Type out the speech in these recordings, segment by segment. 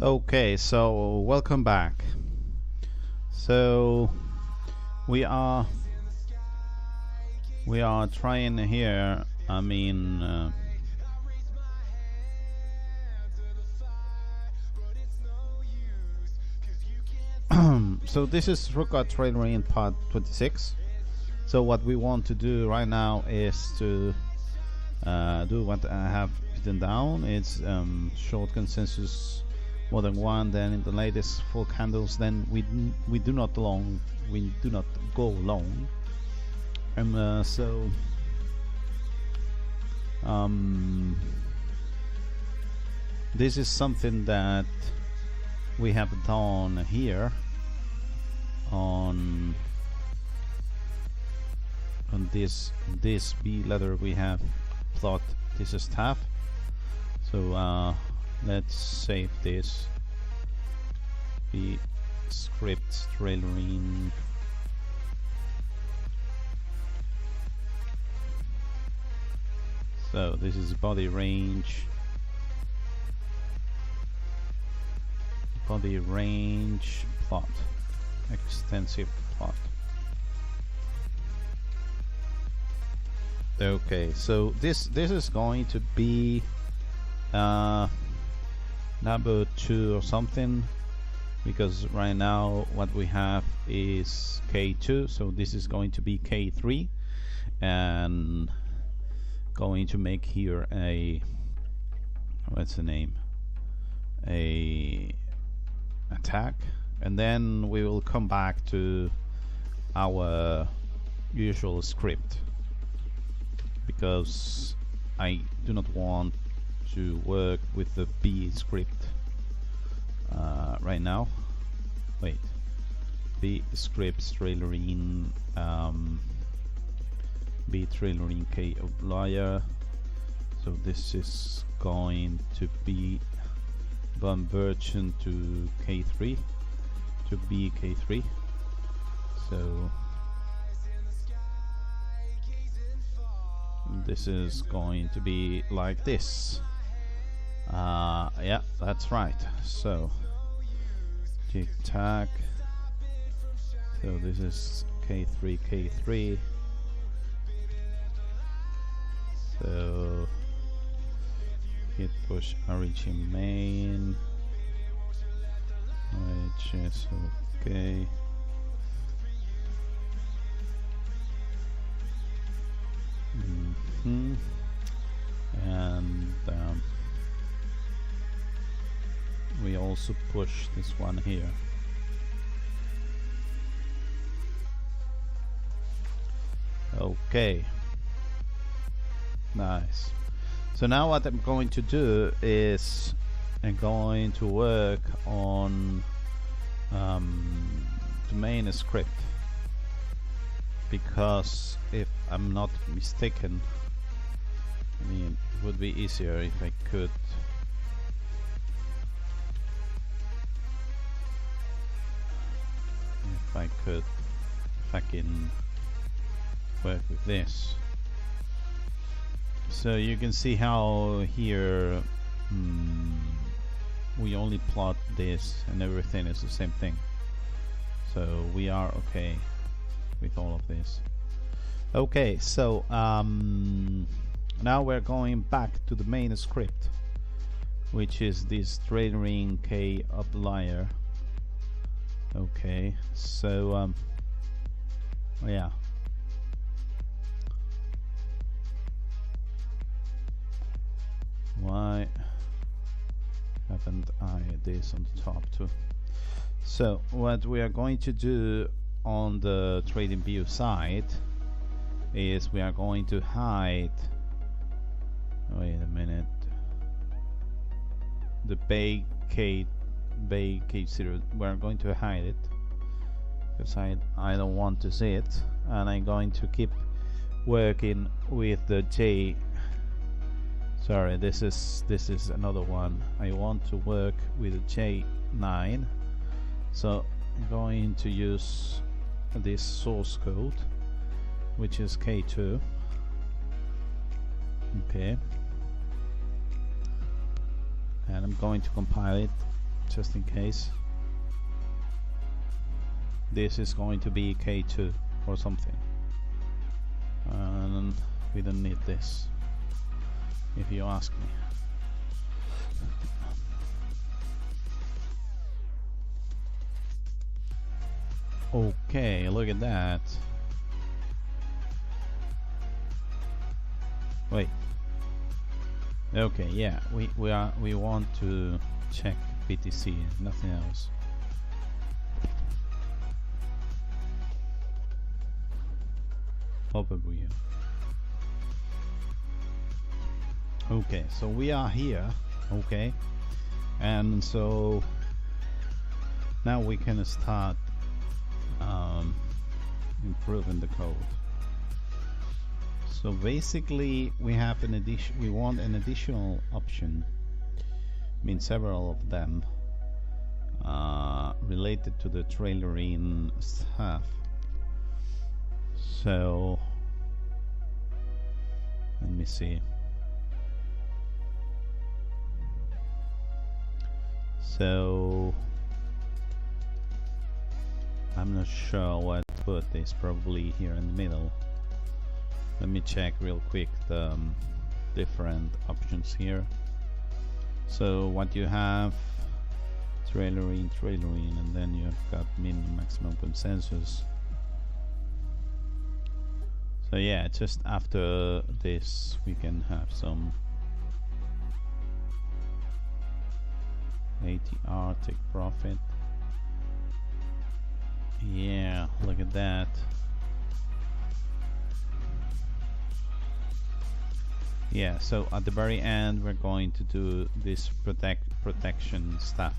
Okay, so welcome back. So we are trying here. I mean, so this is Ruckard trailer in part 26. So what we want to do right now is to do what I have written down. It's short consensus more than one, then in the latest full candles, then we do not go long, and so this is something that we have done here on this B letter. We have plot this stuff. So let's save this. The script trailering. So this is body range. Body range plot. Extensive plot. Okay, so this is going to be number 2 or something, because right now what we have is K2, so this is going to be K3, and going to make here a, what's the name, a attack, and then we will come back to our usual script, because I do not want to work with the B script right now. Wait, B script trailering, B trailering K outlier. So this is going to be conversion to K3, to B K3. So this is going to be like this. Yeah, that's right. So tick tack. So this is K3 K3. So hit push origin main, which is okay. And we also push this one here. Okay, nice. So now what I'm going to do is I'm going to work on the main script, because if I'm not mistaken, I mean, it would be easier if I could fucking work with this. So you can see how here we only plot this and everything is the same thing. So we are okay with all of this. Okay, so now we're going back to the main script, which is this trailering K outlier. Okay, so yeah. Why haven't I this on the top too? So what we are going to do on the trading view side is we are going to hide, wait a minute, the Bay K0. We're going to hide it because I don't want to see it, and I'm going to keep working with the J. Sorry, this is another one. I want to work with the J9, so I'm going to use this source code, which is K2. Okay, and I'm going to compile it just in case. This is going to be K2 or something, and we don't need this, if you ask me. Okay, look at that. Wait. Okay, yeah, we want to check BTC, nothing else. Overview. Okay, so we are here. Okay, and so now we can start improving the code. So basically we have an addition, we want an additional option, I mean several of them, related to the trailering stuff. So let me see. So I'm not sure what to put this, probably here in the middle. Let me check real quick the different options here. So what you have, trailering, and then you've got minimum, maximum consensus. So yeah, just after this we can have some ATR, take profit. Yeah, look at that. Yeah, so at the very end we're going to do this protection stuff.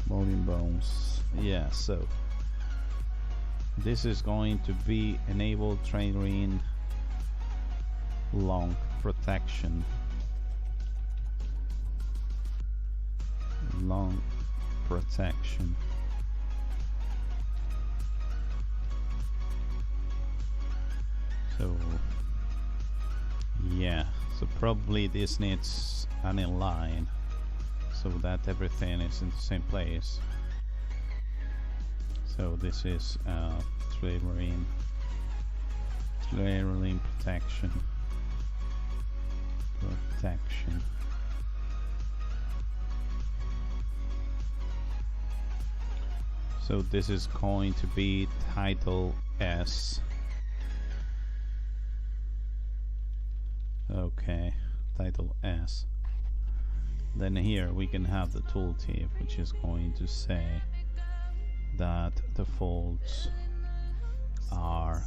Volume bones. Yeah, so this is going to be enable trailering long protection. Long protection. So yeah, so probably this needs an inline so that everything is in the same place. So this is trailering protection. So this is going to be title S. Okay, title S. Then here we can have the tooltip, which is going to say that the faults are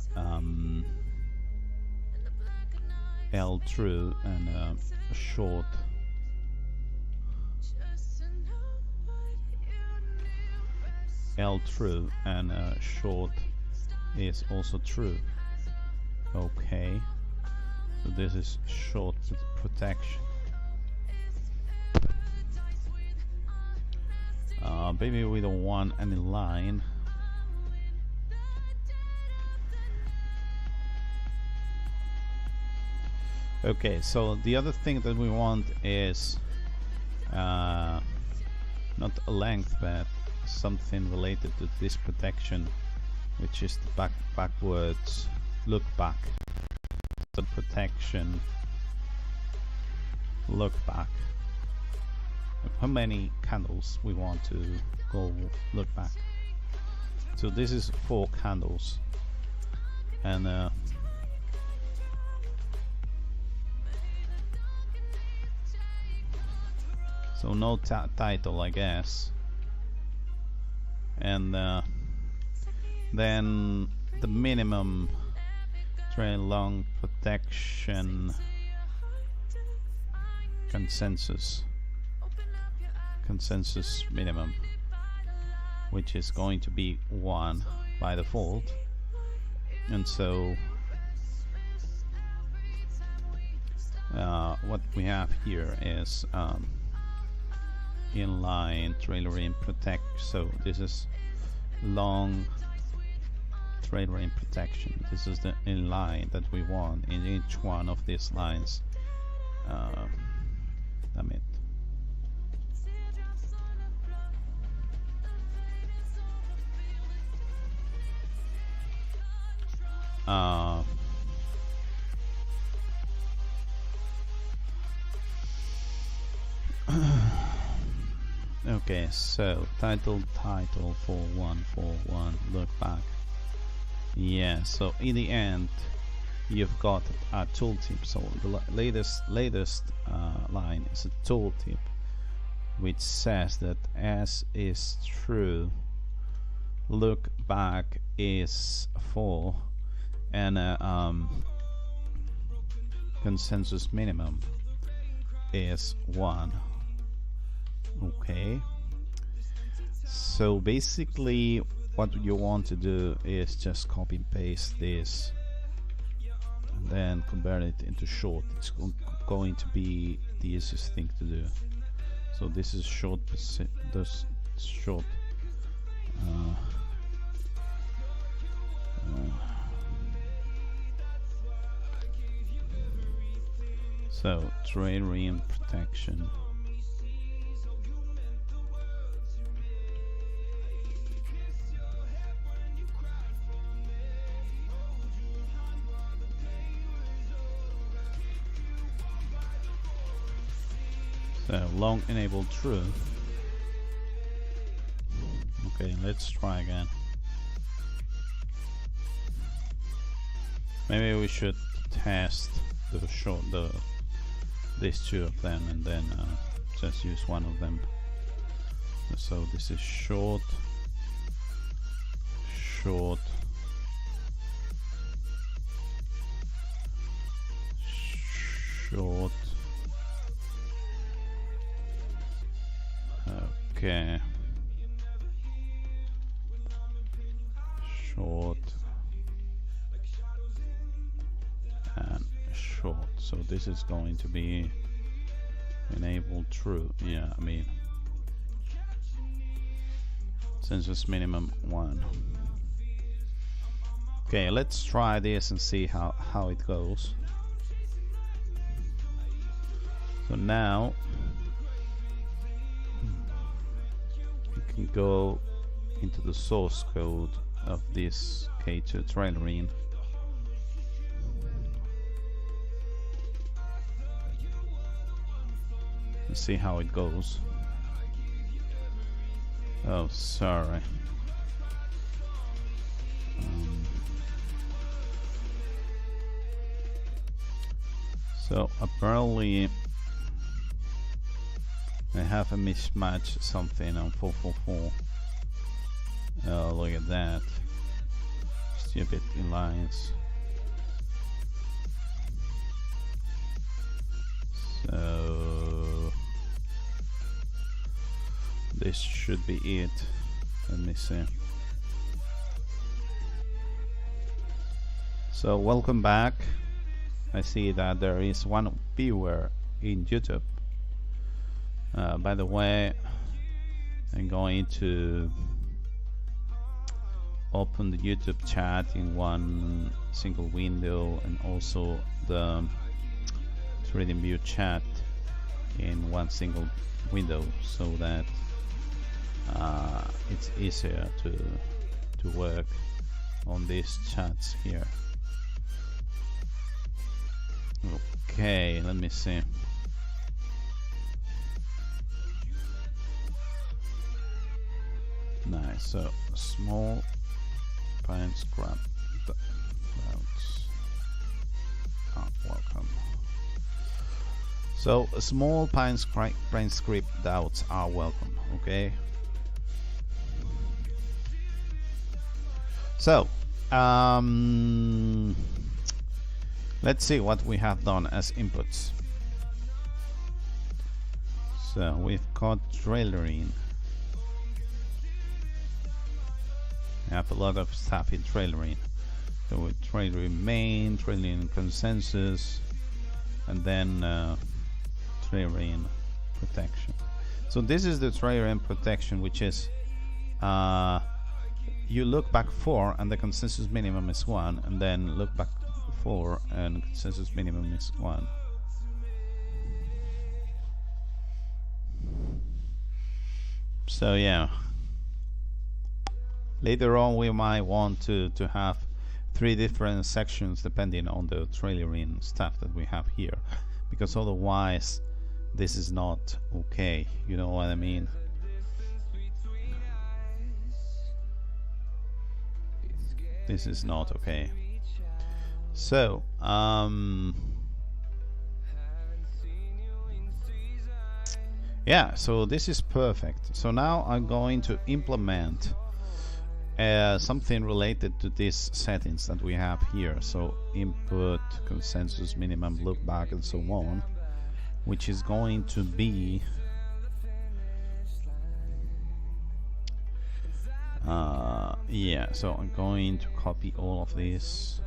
L true and short L true and short is also true. Okay, so this is short protection. Maybe we don't want any line. Okay, so the other thing that we want is not a length, but something related to this protection, which is the backwards look back. The protection look back. How many candles we want to go look back. So this is 4 candles, and so no title, I guess. And then the minimum trail long protection consensus minimum, which is going to be 1 by default. And so what we have here is inline trailering protect. So this is long trailering protection. This is the inline that we want in each one of these lines. damn it. Okay, so title 4141 look back. Yeah, so in the end you've got a tooltip. So the latest line is a tooltip which says that as is true, look back is 4, and consensus minimum is 1. Okay, so basically what you want to do is just copy and paste this and then convert it into short. It's going to be the easiest thing to do. So this is short, this short so trailing protection. So long enabled true. Okay, let's try again. Maybe we should test these two of them and then just use one of them. So this is short, short, short. Okay. Short and short. So this is going to be enabled true. Yeah, I mean census minimum 1. Okay, let's try this and see how it goes. So now can go into the source code of this K2 trailering. And see how it goes. Oh, sorry. So apparently I have a mismatch something on 444. Oh, look at that. Stupid lines. So this should be it. Let me see. So welcome back. I see that there is one viewer in YouTube. By the way, I'm going to open the YouTube chat in one single window and also the TradingView chat in one single window so that it's easier to work on these chats here. Okay, let me see. Nice. So small pine scrap doubts are welcome. So small pine script doubts are welcome. Okay. So let's see what we have done as inputs. So we've got trailering. We have a lot of stuff in trailering. So with trailering main, trailering consensus, and then trailering protection. So this is the trailering protection, which is you look back 4 and the consensus minimum is 1, and then look back 4 and consensus minimum is 1. So yeah, later on we might want to have 3 different sections depending on the trailering stuff that we have here, because otherwise this is not okay, you know what I mean? This is not okay. So yeah, so this is perfect. So now I'm going to implement something related to these settings that we have here. So input, consensus, minimum, loopback, and so on, which is going to be yeah, so I'm going to copy all of this,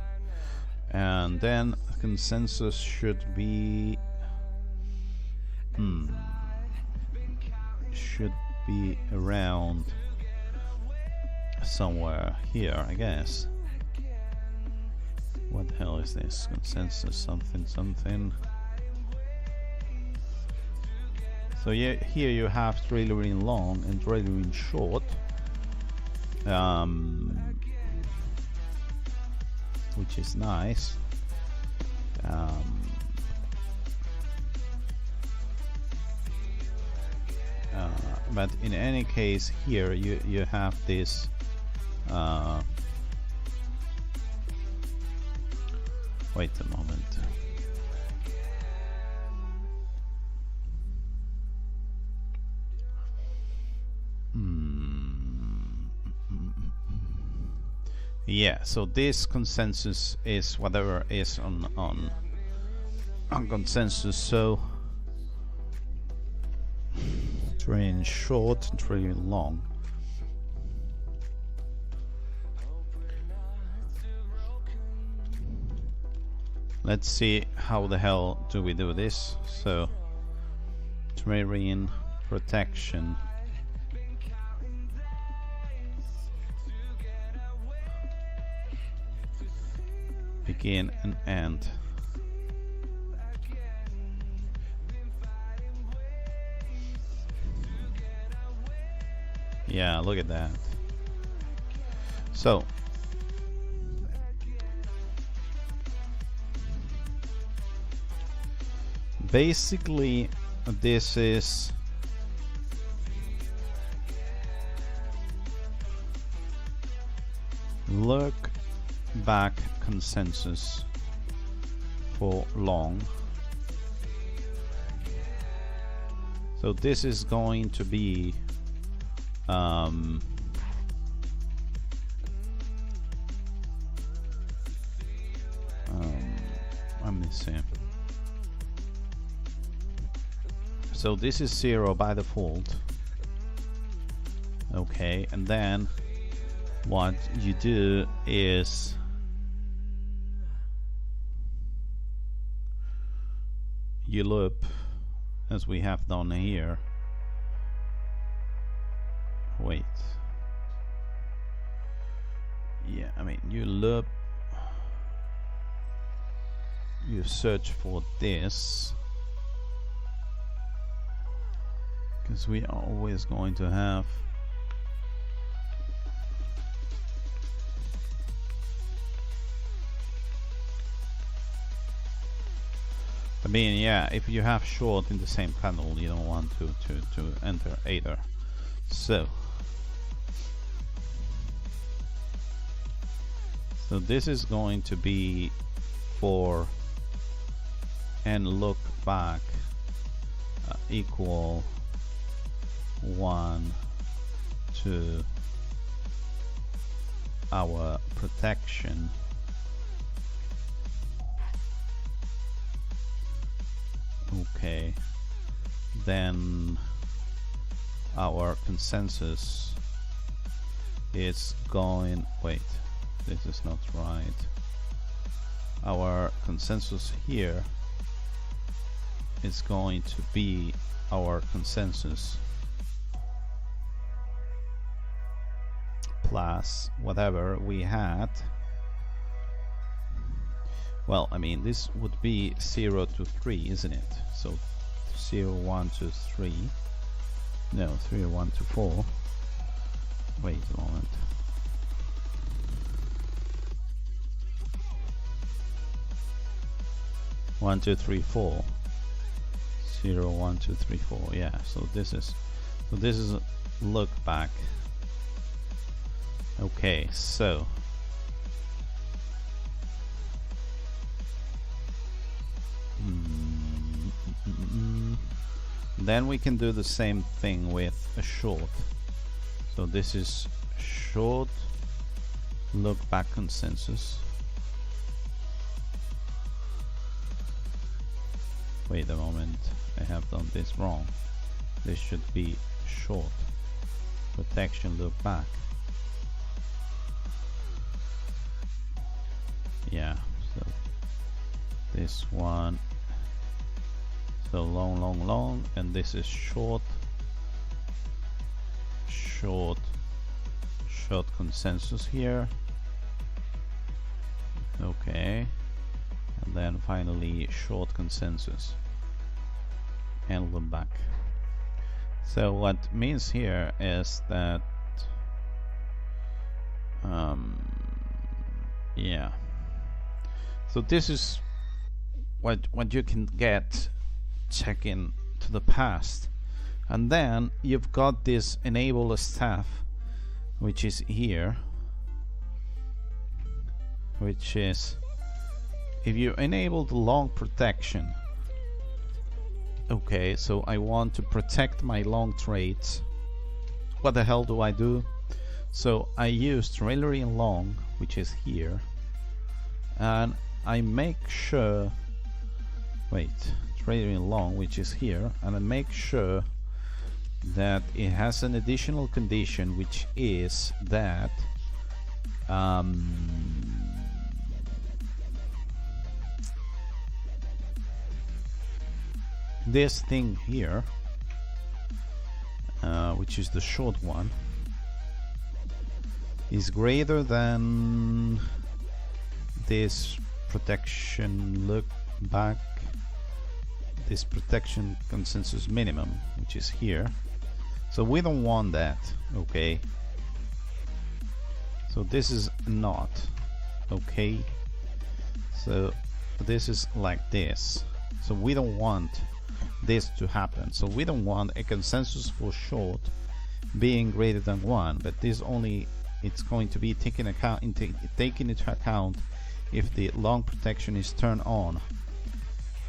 and then consensus should be around somewhere here, I guess. What the hell is this? Consensus something something. So yeah, here you have trailering long and trailering short, which is nice. But in any case, here you have this wait a moment. Yeah, so this consensus is whatever is on consensus. So train short, train long. Let's see how the hell do we do this. So train protection. Begin and end. Yeah, look at that. So basically this is look back consensus for long. So this is going to be let me see. So this is 0 by default. Okay, and then what you do is you loop, as we have done here. Wait. Yeah, I mean, you loop, you search for this, because we are always going to have I mean, yeah, if you have short in the same panel, you don't want to enter either. So this is going to be for and look back equal 1 to our protection. Okay, then our consensus is going, wait, this is not right. Our consensus here is going to be our consensus plus whatever we had. Well, I mean, this would be 0 to 3, isn't it? So 0, 1, 2, 3. No, 3, 1, 2, 4. Wait a moment. One, two, three, 4. 0, 1, 2, 3, 4. Yeah. So this is a look back. Okay. So then we can do the same thing with a short. So this is short look back consensus. Wait a moment, I have done this wrong. This should be short protection look back. Yeah, so this one, so long, and this is short consensus here. Okay, and then finally short consensus and look back. So what means here is that yeah, so this is what you can get checking to the past. And then you've got this enable staff, which is here, which is if you enable the long protection. Okay, so I want to protect my long trades. What the hell do I do? So I use trailing long, which is here, and I make sure, wait, trailing long, which is here, and I make sure that it has an additional condition, which is that this thing here, which is the short one, is greater than this protection look back, this protection consensus minimum, which is here. So we don't want that. Okay, so this is not okay, so this is like this. So we don't want this to happen. So we don't want a consensus for short being greater than 1, but this only, it's going to be taken into account if the long protection is turned on.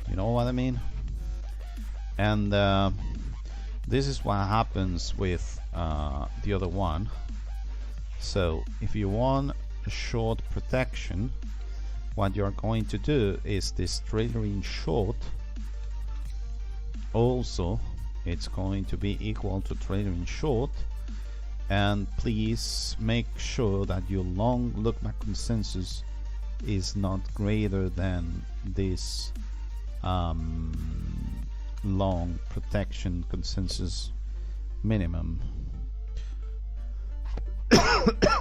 You know what I mean? And this is what happens with the other one. So if you want a short protection, what you're going to do is this trailing short, also it's going to be equal to trailing short, and please make sure that your long look back consensus is not greater than this long protection consensus minimum.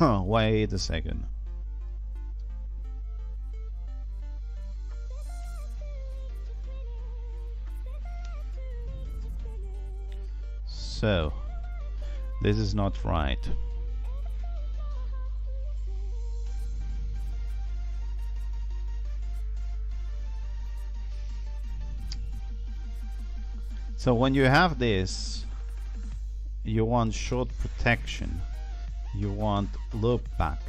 Wait a second. So this is not right. So when you have this, you want short protection, you want look back.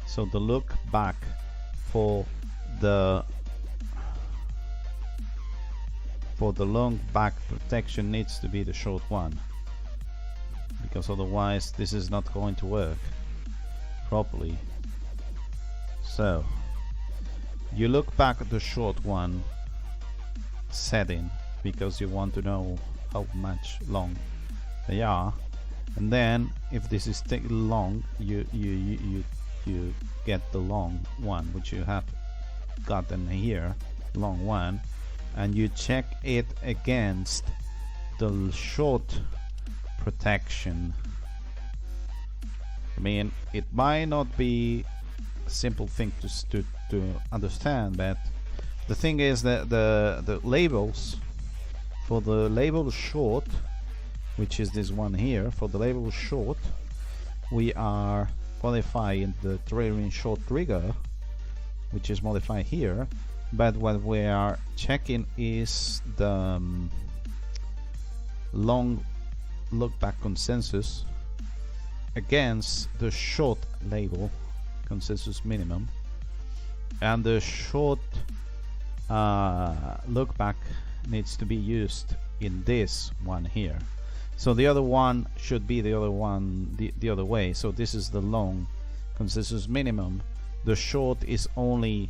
So the look back for the long back protection needs to be the short one, because otherwise this is not going to work properly. So you look back at the short one setting, because you want to know how much long they are, and then if this is long, you get the long one, which you have gotten here, long one, and you check it against the short protection. I mean, it might not be a simple thing to understand, but the thing is that the labels for the label short, which is this one here. For the label short, we are modifying the trailing short trigger, which is modified here, but what we are checking is the long lookback consensus against the short label consensus minimum, and the short lookback needs to be used in this one here. So the other one should be the other one the other way. So this is the long consensus minimum. The short is only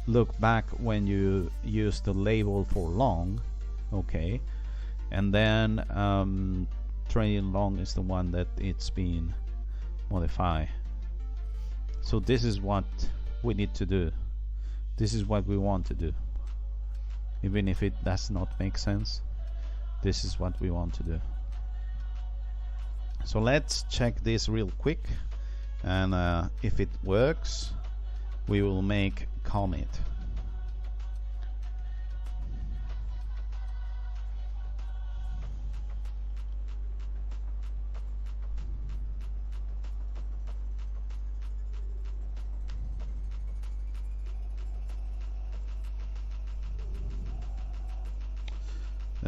look back when you use the label for long, okay, and then trailing long is the one that it's been modified. So this is what we need to do. This is what we want to do, even if it does not make sense. This is what we want to do. So let's check this real quick, and if it works, we will make commit.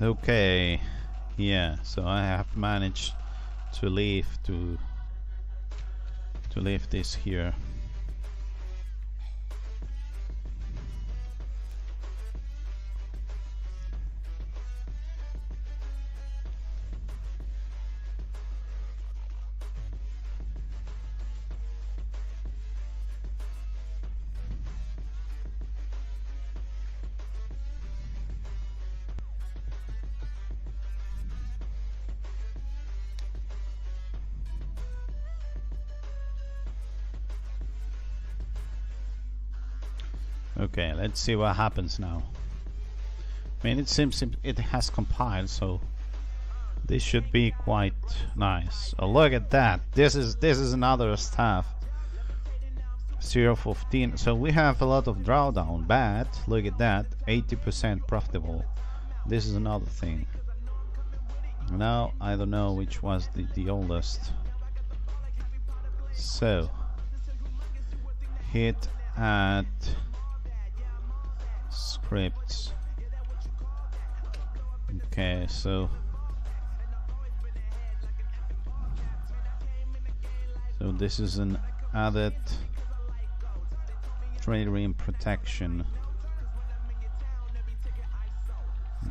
Okay, yeah, so I have managed to leave this here. Okay, let's see what happens now. I mean, it seems it has compiled, so this should be quite nice. Oh, look at that! This is another stuff. 0.15. So we have a lot of drawdown, but look at that, 80% profitable. This is another thing. Now I don't know which was the oldest. So hit add scripts. Okay, so this is an added trailing protection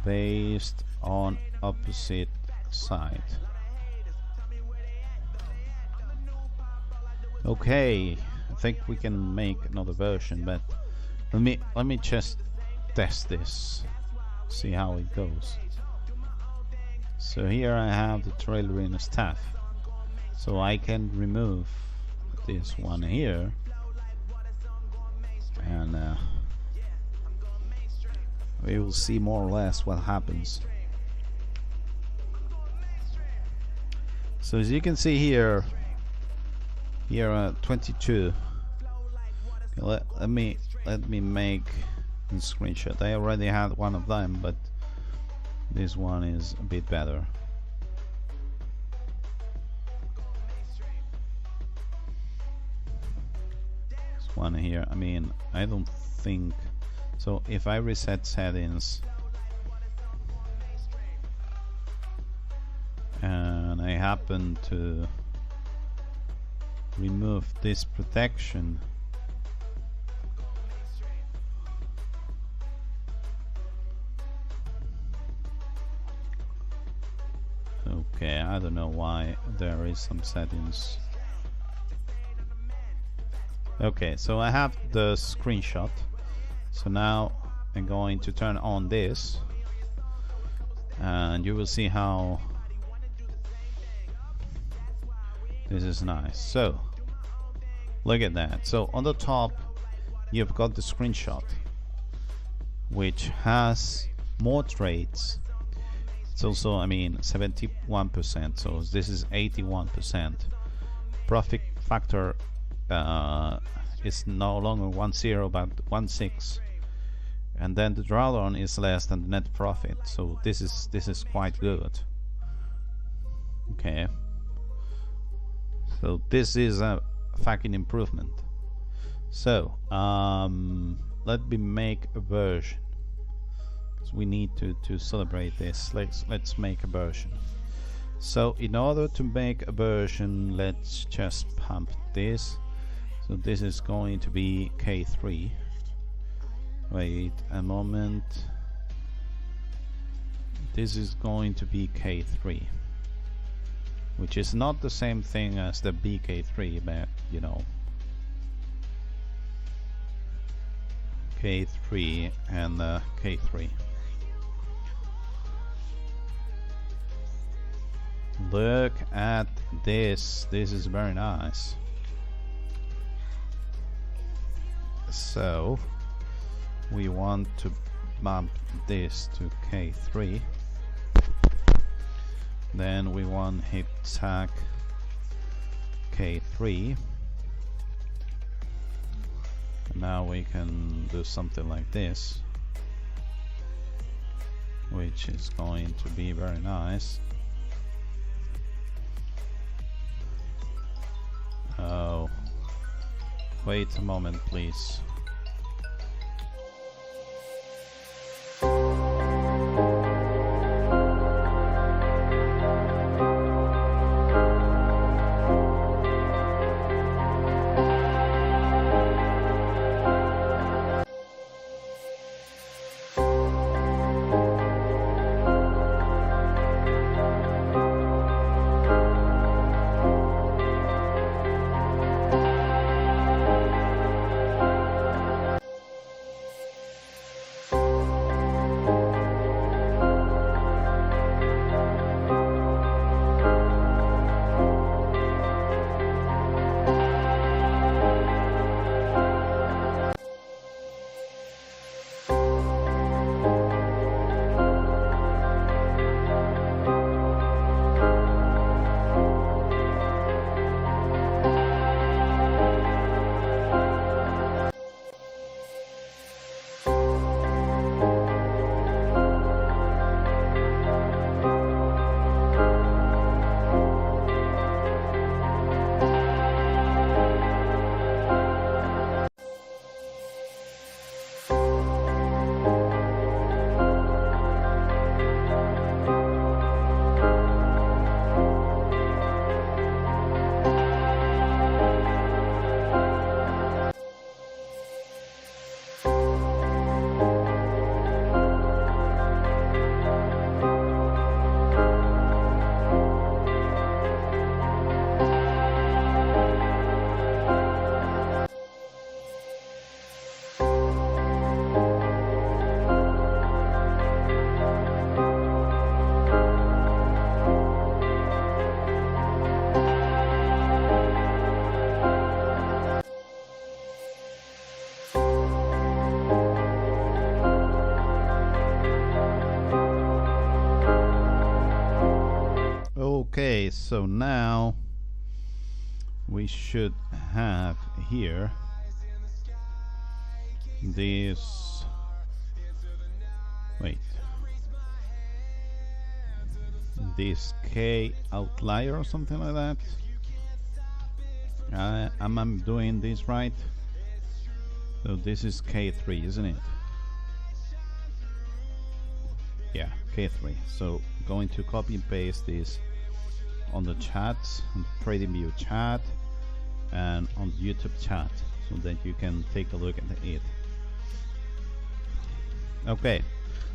based on opposite side. Okay, I think we can make another version, but let me just test this, see how it goes. So here I have the trailing stuff, so I can remove this one here, and we will see more or less what happens. So as you can see here 22. Let me make a screenshot. I already had one of them, but this one is a bit better. This one here, I mean, I don't think so. If I reset settings and I happen to remove this protection, okay, I don't know why there is some settings. Okay, so I have the screenshot. So now I'm going to turn on this, and you will see how this is nice. So look at that. So on the top you've got the screenshot, which has more trades. It's also, I mean, 71%, so this is 81%. Profit factor is no longer 10 but 16, and then the drawdown is less than the net profit, so this is quite good. Okay, so this is a fucking improvement. So let me make a version, because we need to celebrate this. Let's make a version. So in order to make a version, let's just pump this. So this is going to be K3. Wait a moment. This is going to be K3, which is not the same thing as the BK3, but you know, K3 and K3. Look at this. This is very nice. So we want to bump this to K3. Then we want hit tag K3. Now we can do something like this, which is going to be very nice. Oh, wait a moment, please. Okay, so now we should have here this, wait, this K outlier or something like that. Am I doing this right? So this is K3, isn't it? Yeah, K3. So going to copy and paste this on the chat, on the TradingView chat, and on the YouTube chat, so that you can take a look at it. Okay,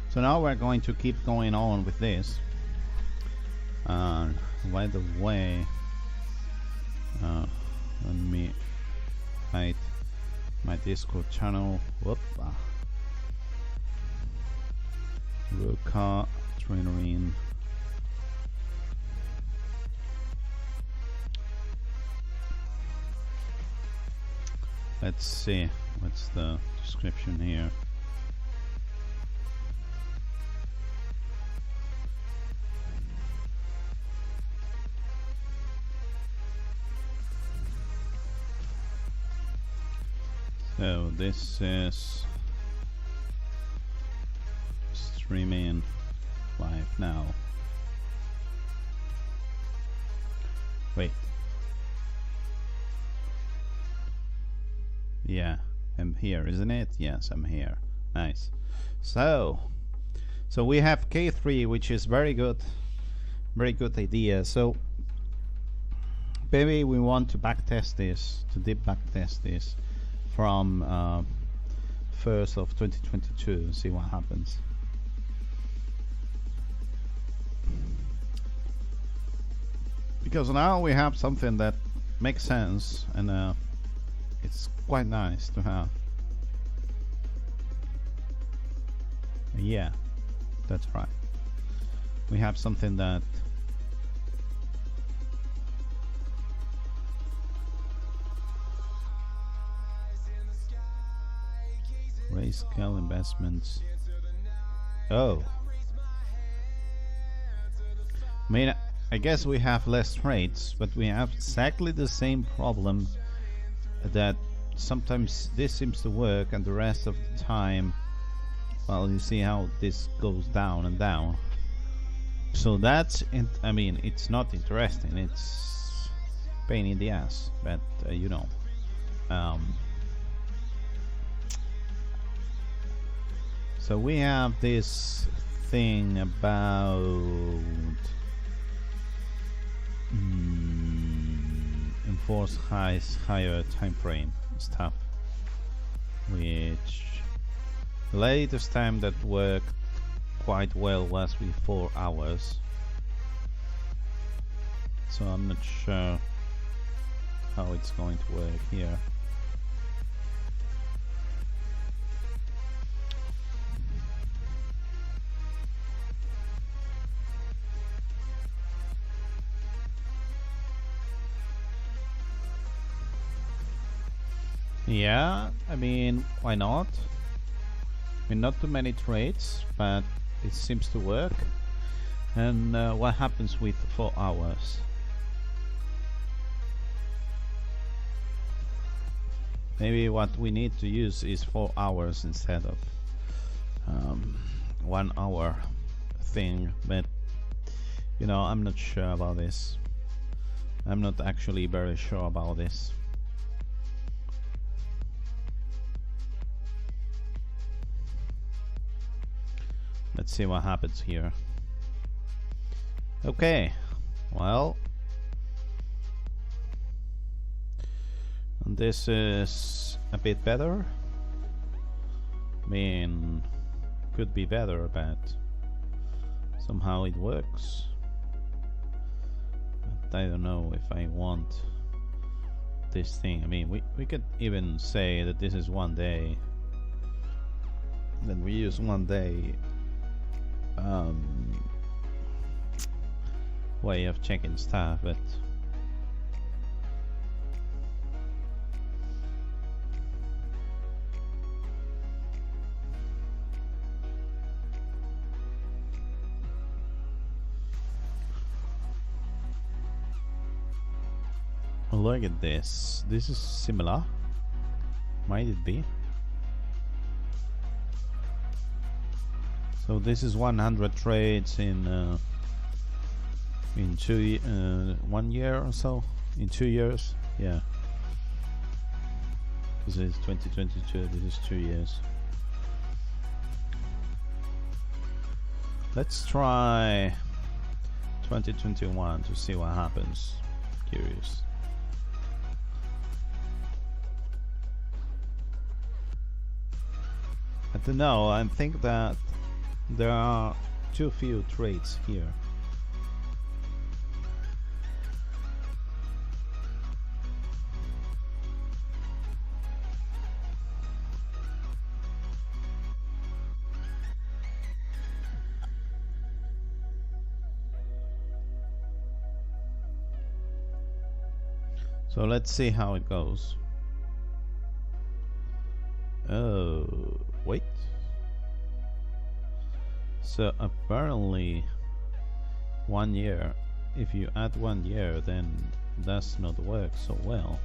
so now we're going to keep going on with this. By the way, let me hide my Discord channel. Whoop. Ruckard trainer. Let's see what's the description here. So this is streaming live now. Wait. Yeah, I'm here, isn't it? Yes, I'm here. Nice. So we have K3, which is very good idea. So maybe we want to backtest this, to deep backtest this from 1st of 2022 and see what happens. Because now we have something that makes sense, and it's quite nice to have. Yeah, that's right. We have something that raise scale investments. Oh, I mean, I guess we have less trades, but we have exactly the same problem, that sometimes this seems to work and the rest of the time, well, you see how this goes down and down. So that's, I mean, it's not interesting, it's pain in the ass, but you know. So we have this thing about enforce higher time frame stuff, which the latest time that worked quite well was with 4 hours. So I'm not sure how it's going to work here. Yeah, I mean, why not? I mean, not too many trades, but it seems to work. And what happens with 4 hours? Maybe what we need to use is 4 hours instead of 1 hour thing, but you know, I'm not sure about this. I'm not actually very sure about this. Let's see what happens here. Okay, well, and this is a bit better. I mean, could be better, but somehow it works. But I don't know if I want this thing. I mean, we could even say that this is 1 day. Then we use 1 day way of checking stuff, but look at this. This is similar. Might it be? So this is 100 trades in 1 year or so. In 2 years, yeah. This is 2022. This is 2 years. Let's try 2021 to see what happens. Curious. I don't know. I think that there are too few trades here. So let's see how it goes. Oh, wait. So apparently 1 year, if you add 1 year, then it does not work so well.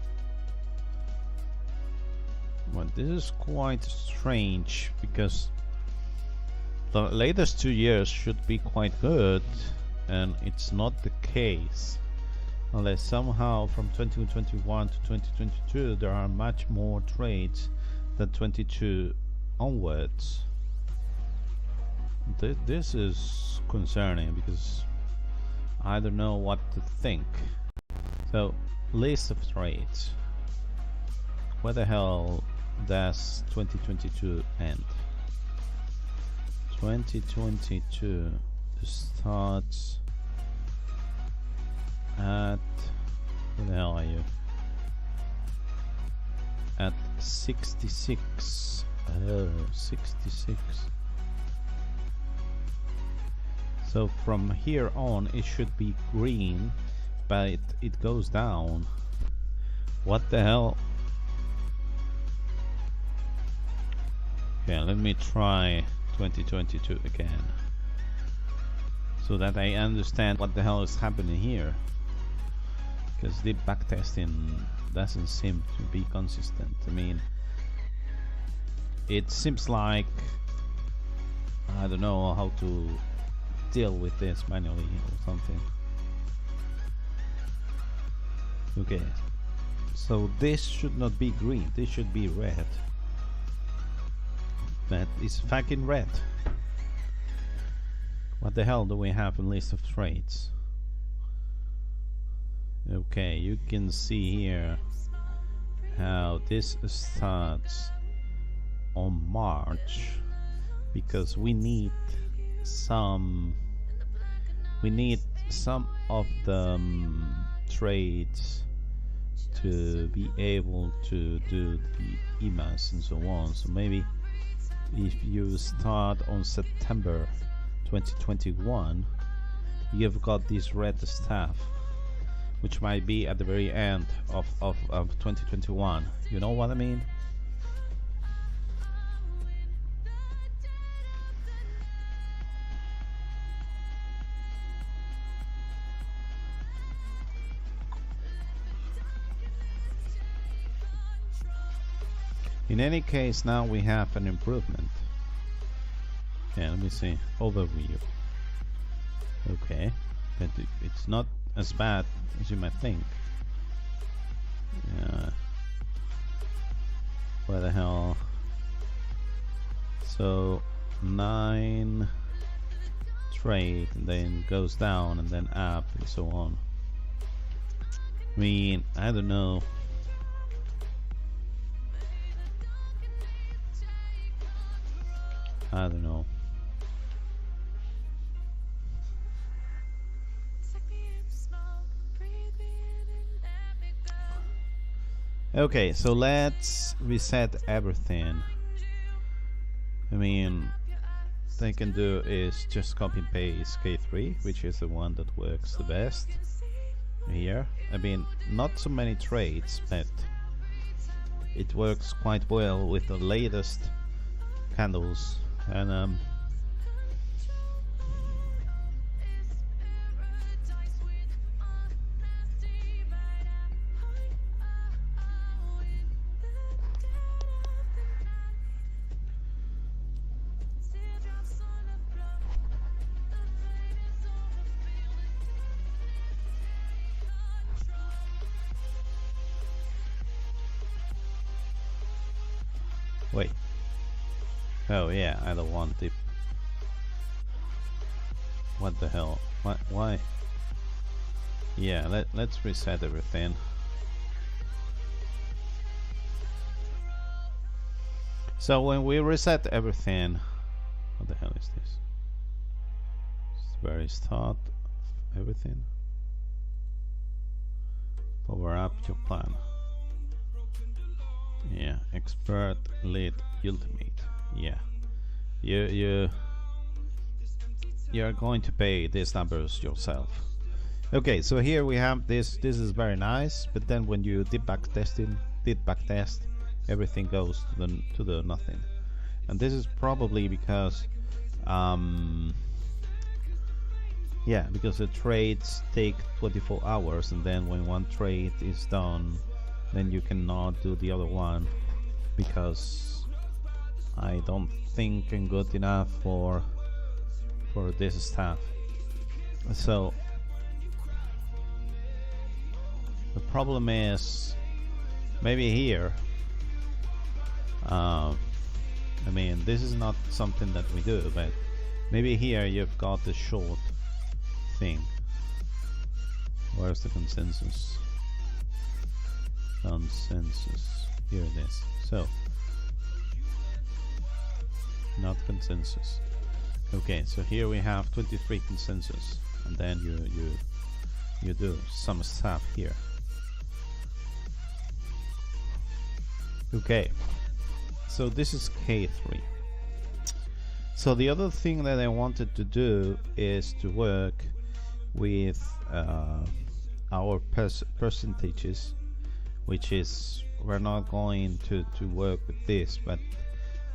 Well, this is quite strange, because the latest 2 years should be quite good, and it's not the case. unless somehow from 2021 to 2022 there are much more trades than 22 onwards. This is concerning because I don't know what to think. So, list of trades. Where the hell does 2022 end? 2022 starts at, where the hell are you? At 66. Oh, 66. So from here on it should be green, but it goes down. What the hell? Okay, let me try 2022 again, so that I understand what the hell is happening here. Because the backtesting doesn't seem to be consistent. I mean, it seems like I don't know how to deal with this manually or something. Okay, so this should not be green, this should be red. That is fucking red. What the hell do we have in list of trades? Okay, you can see here how this starts on March, because we need some of the trades to be able to do the EMAs and so on. So maybe if you start on September 2021, you've got this red stuff, which might be at the very end of 2021. You know what I mean? In any case, now we have an improvement. Yeah, let me see. Overview. Okay, but it's not as bad as you might think. Yeah. Where the hell? So 9 trade, and then goes down, and then up, and so on. I mean, I don't know. I don't know. Okay, so let's reset everything. I mean, they can do is just copy and paste K3, which is the one that works the best here. I mean, not so many trades, but it works quite well with the latest candles. And wait. Oh yeah, I don't want it. What the hell? What? Why? Yeah, let's reset everything. So when we reset everything, what the hell is this? It's the very start of everything. Power up your plan. Yeah, expert, lead, ultimate. Yeah, you're going to pay these numbers yourself. Okay, so here we have this. This is very nice, but then when you did back test, everything goes to the nothing. And this is probably because yeah, because the trades take 24 hours, and then when one trade is done, then you cannot do the other one, because I don't think I'm good enough for this stuff. So problem is maybe here. I mean, this is not something that we do, but maybe here you've got the short thing. Where's the consensus? Consensus. Here it is. So, not consensus. Okay, so here we have 23 consensus, and then you do some stuff here. Okay, so this is K3. So the other thing that I wanted to do is to work with our percentages, which is, we're not going to work with this, but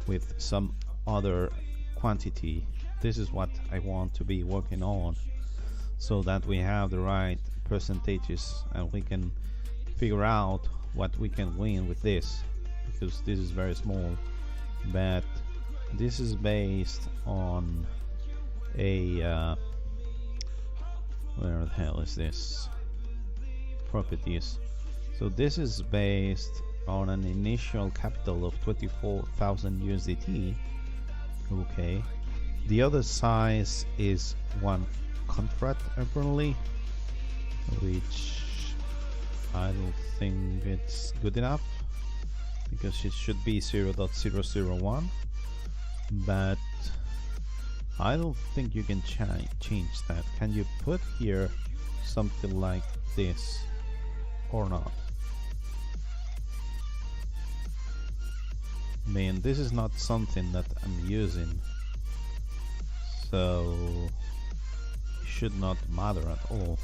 with some other quantity. This is what I want to be working on, so that we have the right percentages and we can figure out what we can win with this, because this is very small, but this is based on a where the hell is this? Properties. So this is based on an initial capital of 24,000 USDT. Okay, the other size is one contract apparently, which I don't think it's good enough, because it should be 0.001, but I don't think you can change that. Can you put here something like this or not? I mean, this is not something that I'm using, so it should not matter at all.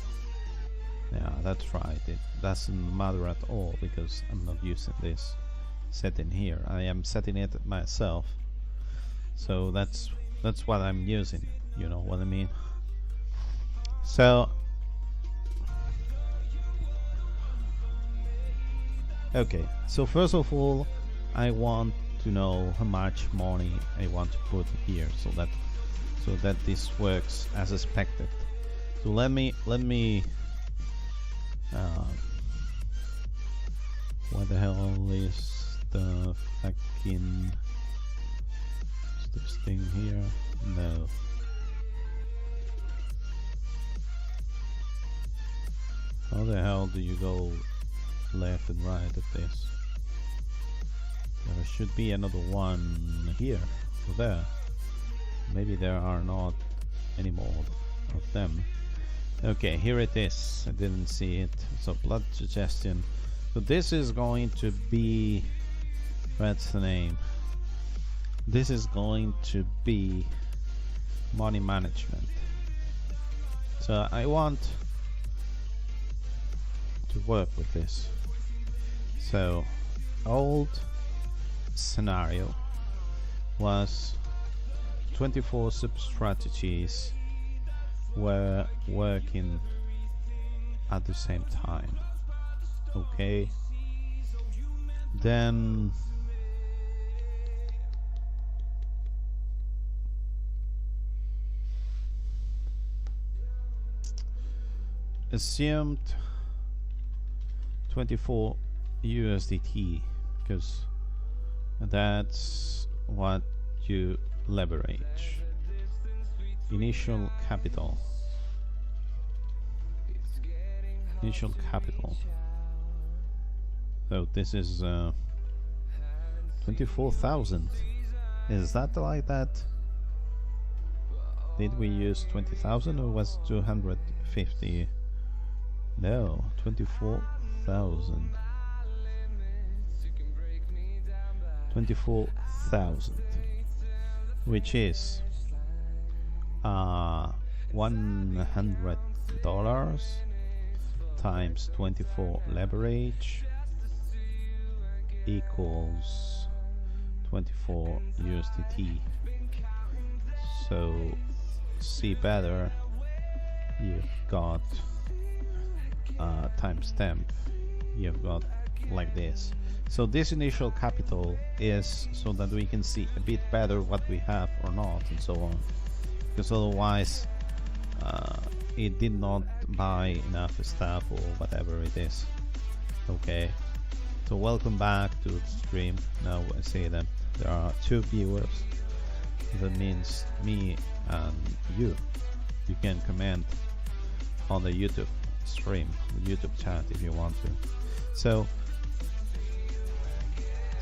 Yeah, that's right, it doesn't matter at all, because I'm not using this setting here. I am setting it myself, so that's what I'm using, you know what I mean? So okay, so first of all I want to know how much money I want to put here, so that this works as expected. So let me what the hell is the fucking, is this thing here? No. How the hell do you go left and right at this? There should be another one here or there. Maybe there are not any more of them. Okay, here it is. I didn't see it. So blood suggestion. So this is going to be, what's the name? This is going to be money management. So I want to work with this. So old scenario was 24 sub-strategies were working at the same time. Okay, then assumed 24 USDT, because that's what you leverage. Initial capital. So this is 24,000. Is that like that? Did we use 20,000 or was 250? No, 24,000. 24,000, which is $100 times 24 leverage equals 24 USDT. So see better, you've got timestamp, you've got like this. So this initial capital is so that we can see a bit better what we have or not, and so on, because otherwise it did not buy enough stuff or whatever it is. Okay, so welcome back to the stream. Now I see that there are 2 viewers. That means me and you. You can comment on the YouTube stream, the YouTube chat if you want to. So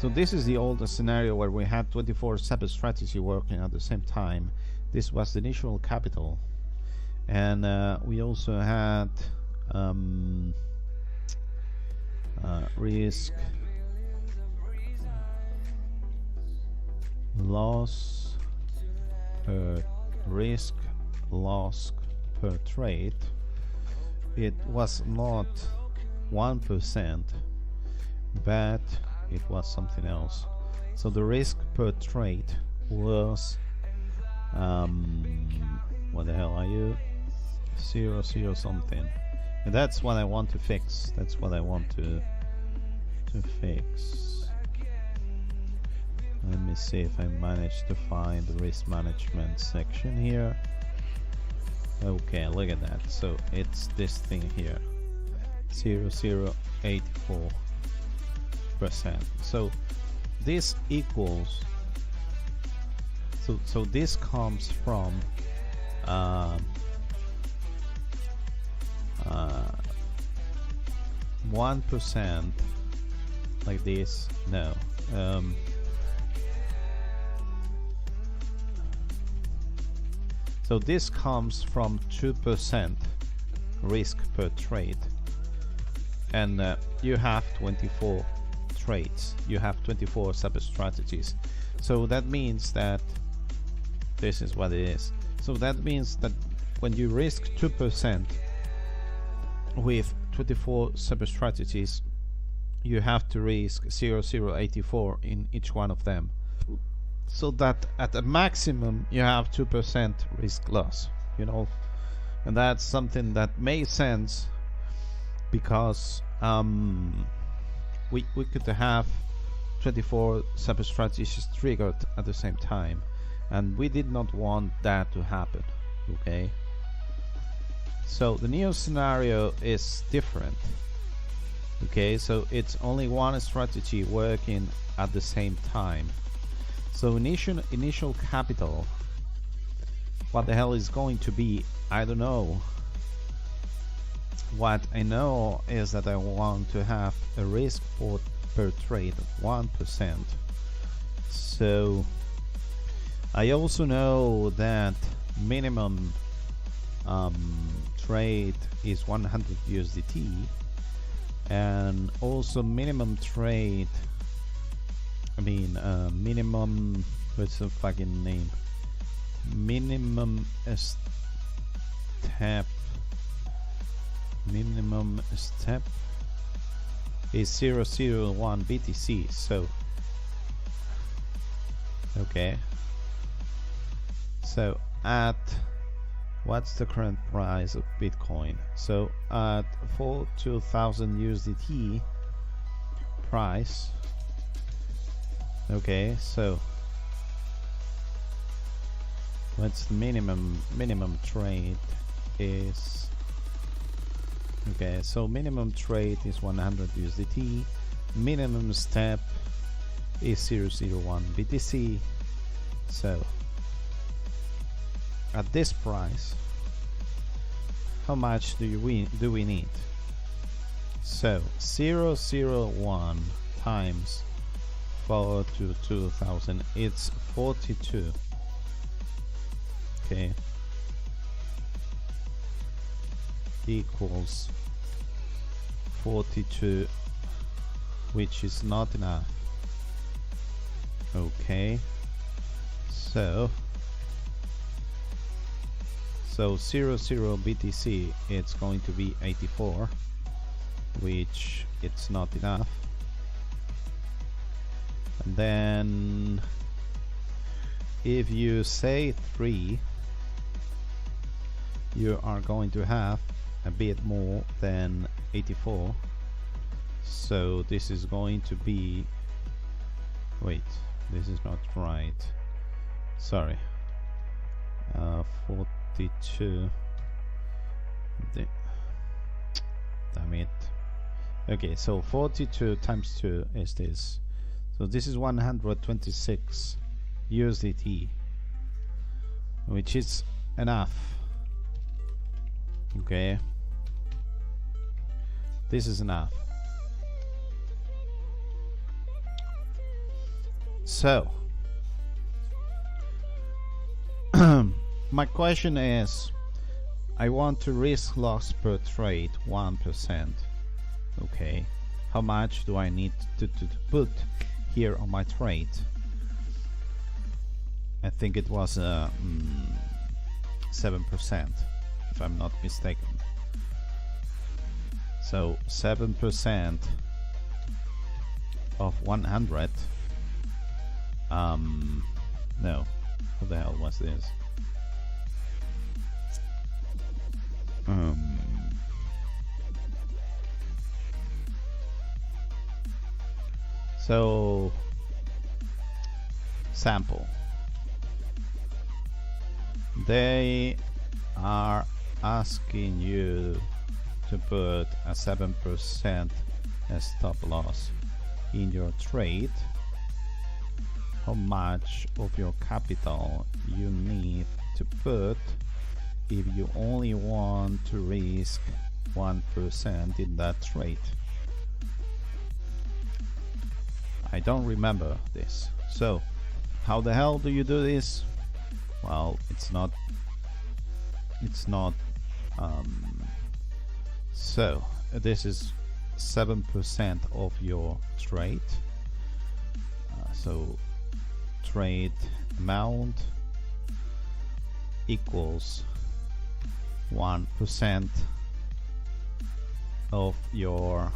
this is the old scenario where we had 24 separate strategies working at the same time. This was the initial capital, and we also had risk loss per trade. It was not 1%, but it was something else. So the risk per trade was what the hell are you? 0 something, and that's what I want to fix. That's what I want to fix. Let me see if I manage to find the risk management section here. Okay, look at that. So it's this thing here, 0.084%. So this equals, so this comes from 1%, like this. No, so this comes from 2% risk per trade, and you have 24 trades, you have 24 separate strategies. So that means that this is what it is. So that means that when you risk 2% with 24 separate strategies, you have to risk 0.084 in each one of them, so that at a maximum you have 2% risk loss, you know. And that's something that makes sense, because we could have 24 separate strategies triggered at the same time, and we did not want that to happen. Okay, so the new scenario is different. Okay, so it's only one strategy working at the same time. So initial capital, what the hell is going to be, I don't know. What I know is that I want to have a risk per trade of 1%. So I also know that minimum trade is 100 USDT, and also minimum trade, I mean minimum, what's the fucking name, minimum step is 0.01 BTC. So okay, so at what's the current price of Bitcoin? So at 42,000 USDT price. Okay, so what's the minimum trade is, okay, so minimum trade is 100 USDT, minimum step is 0.01 BTC. So at this price, how much do we need? So 0.01 times 42,000, it's 42. Okay, equals 42, which is not enough. Okay, so 0.0 BTC, it's going to be 84, which it's not enough. And then if you say 3, you are going to have a bit more than 84. So this is going to be, wait, this is not right, sorry, 42, damn it, Okay, so 42 times 2 is this. So this is 126 USDT, which is enough. Okay, this is enough. So my question is, I want to risk loss per trade 1%. Okay, how much do I need to put here on my trade? I think it was 7%, if I'm not mistaken. So 7% of 100. No, what the hell was this? So sample, they are asking you to put a 7% as stop loss in your trade. How much of your capital you need to put if you only want to risk 1% in that trade? I don't remember this. So how the hell do you do this? Well, it's not so this is 7% of your trade. So trade amount equals 1% of your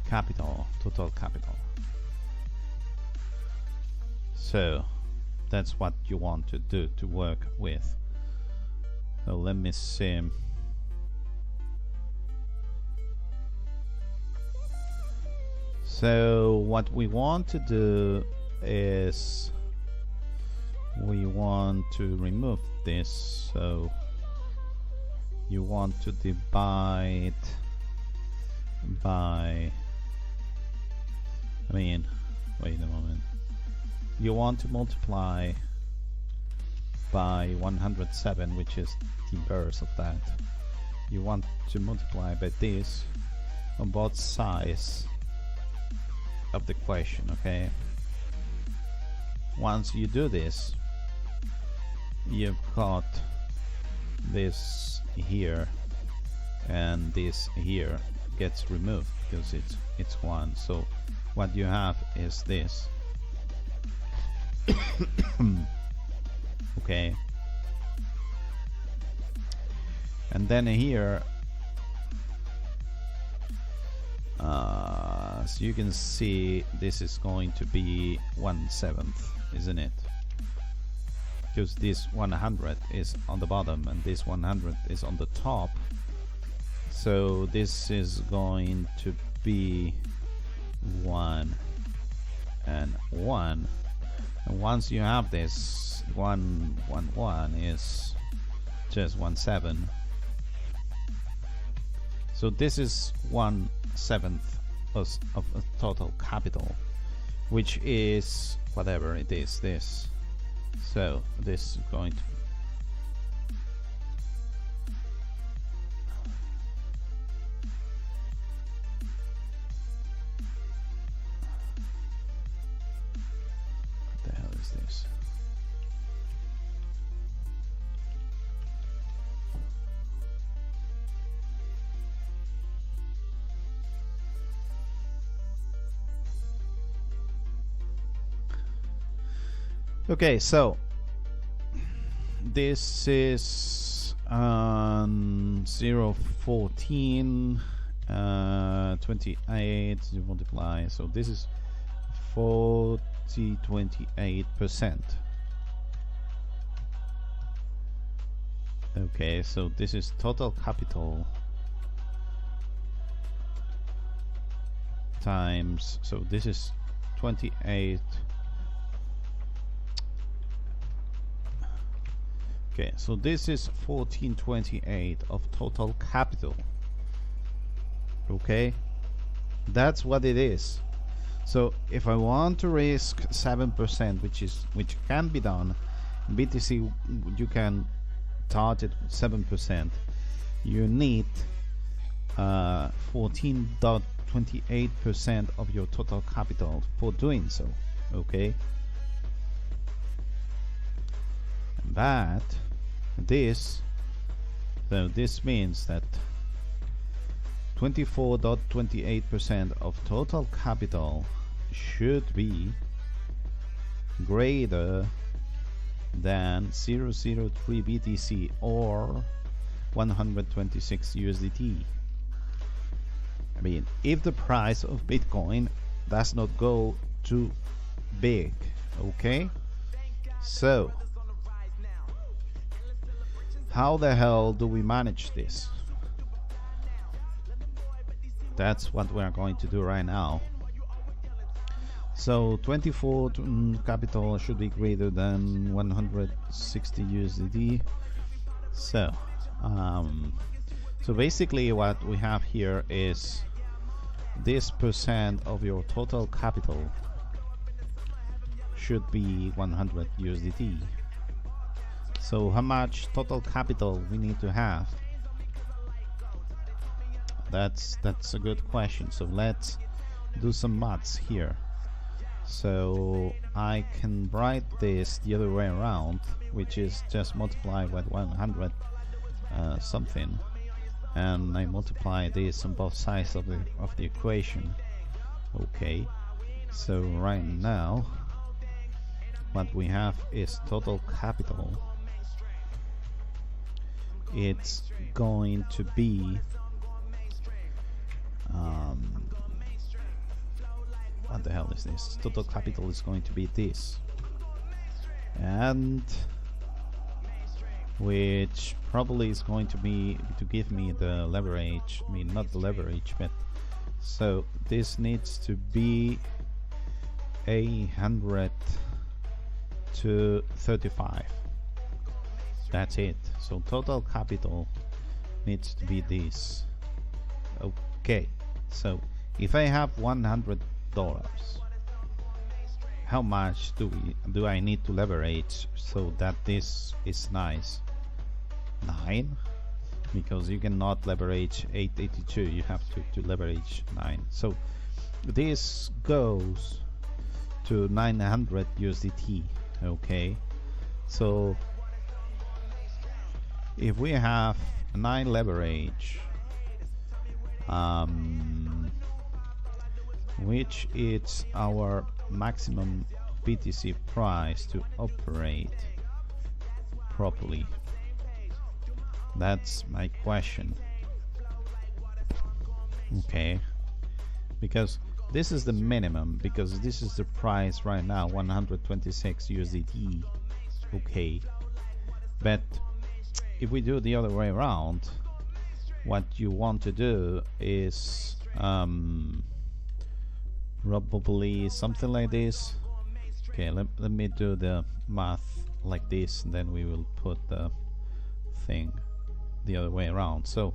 capital, total capital. So that's what you want to do, to work with. So let me see. So what we want to do is we want to remove this. So you want to divide by, wait a moment. You want to multiply by 107, which is the inverse of that. You want to multiply by this on both sides of the equation, okay? Once you do this, you've got this here, and this here gets removed because it's 1. So what you have is this. Okay, and then here, so you can see this is going to be 1/7, isn't it? Because this 100 is on the bottom and this 100 is on the top. So this is going to be 1 and 1. And once you have this 1, 1, 1 is just 1/7. So this is 1/7 of total capital, which is whatever it is, this. So this is going to this. Okay, so this is 0.14 28 you multiply, so this is 28%. Okay, so this is total capital times, so this is 28. Okay, so this is 1428 of total capital. Okay, that's what it is. So if I want to risk 7%, which can be done in BTC, you can target 7%. You need 14.28% of your total capital for doing so. Okay, and this means that 24.28% of total capital should be greater than 0.03 BTC or 126 USDT. I mean, if the price of Bitcoin does not go too big. Okay, so how the hell do we manage this? That's what we are going to do right now. So 24 capital should be greater than 160 USDT. So so basically what we have here is this percent of your total capital should be 100 USDT. So how much total capital we need to have? That's a good question. So let's do some maths here. So I can write this the other way around, which is just multiply by 100 something, and I multiply this on both sides of the equation. Okay, so right now what we have is total capital. It's going to be what the hell is this? Total capital is going to be this, and which probably is going to give me the leverage. I mean, not the leverage, but so this needs to be 100 to 35. That's it. So total capital needs to be this. Okay, so if I have $100, how much do I need to leverage so that this is nice? 9, because you cannot leverage 882, you have to leverage 9. So this goes to 900 USDT. Okay, so if we have 9 leverage, which is our maximum BTC price to operate properly? That's my question. Okay, because this is the minimum, because this is the price right now, 126 USDT. Okay, but if we do the other way around, what you want to do is probably something like this. Okay, let me do the math like this, and then we will put the thing the other way around. So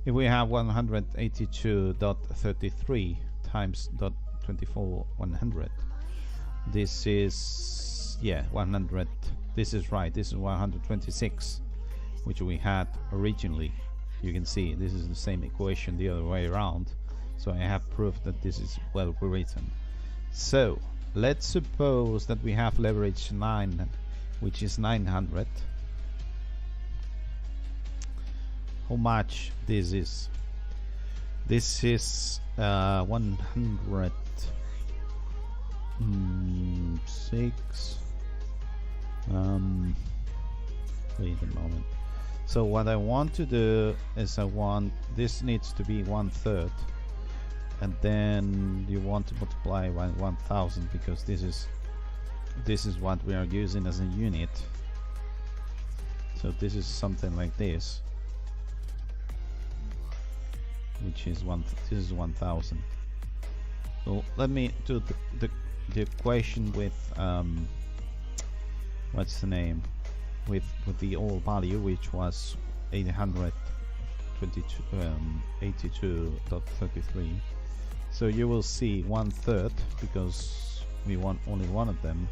if we have 182.33 times 0.24, this is 100. This is right, this is 126, which we had originally. You can see this is the same equation the other way around, so I have proof that this is well written. So let's suppose that we have leverage 9, which is 900. How much this is? This is 106. Wait a moment. So what I want to do is this needs to be 1/3, and then you want to multiply by 1000, because this is what we are using as a unit. So this is something like this, which is this is 1000. So let me do the equation with what's the name, with the old value, which was 800 82.33. So you will see 1/3 because we want only one of them.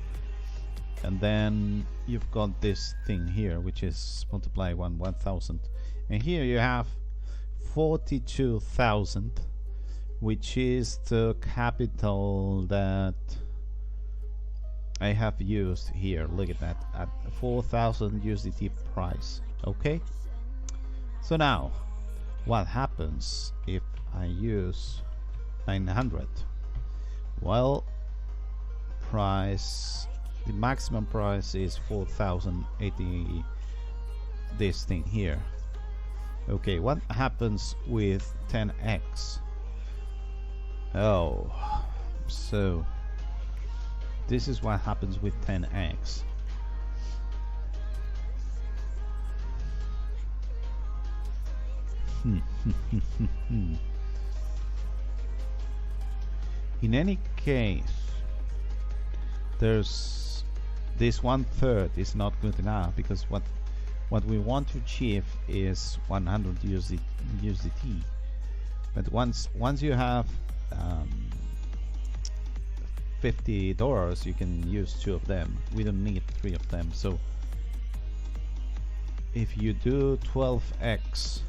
And then you've got this thing here, which is multiply 1,000. And here you have 42,000, which is the capital that I have used here. Look at that, at 4,000 USDT price. Okay, so now what happens if I use 900? Well, price, the maximum price is 4,080, this thing here. Okay, what happens with 10x? Oh, so this is what happens with 10x. In any case, there's this 1/3 is not good enough, because what we want to achieve is 100 USDT. But once you have $50, you can use 2 of them. We don't need 3 of them. So if you do 12x,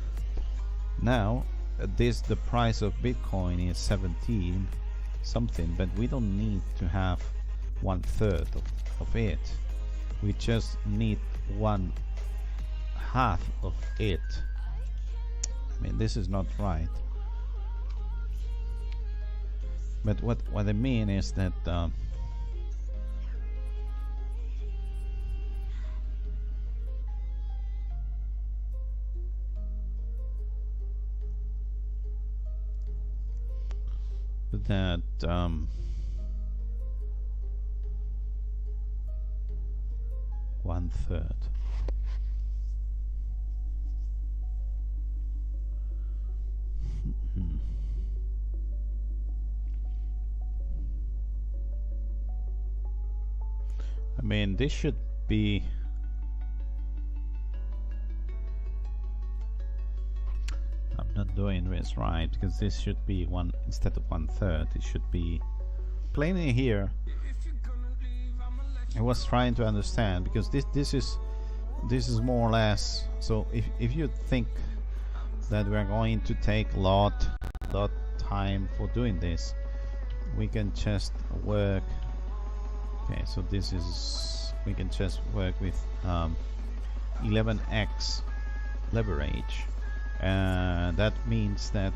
now the price of Bitcoin is 17 something, but we don't need to have 1/3 of it. We just need 1/2 of it. I mean, this is not right. But what I mean is that that 1/3. I mean, this should be I'm not doing this right, because this should be 1 instead of 1/3. It should be plainly here. I was trying to understand, because this is more or less. So if you think that we are going to take a lot time for doing this, we can just work. Okay, so this is, we can just work with 11x leverage, and that means that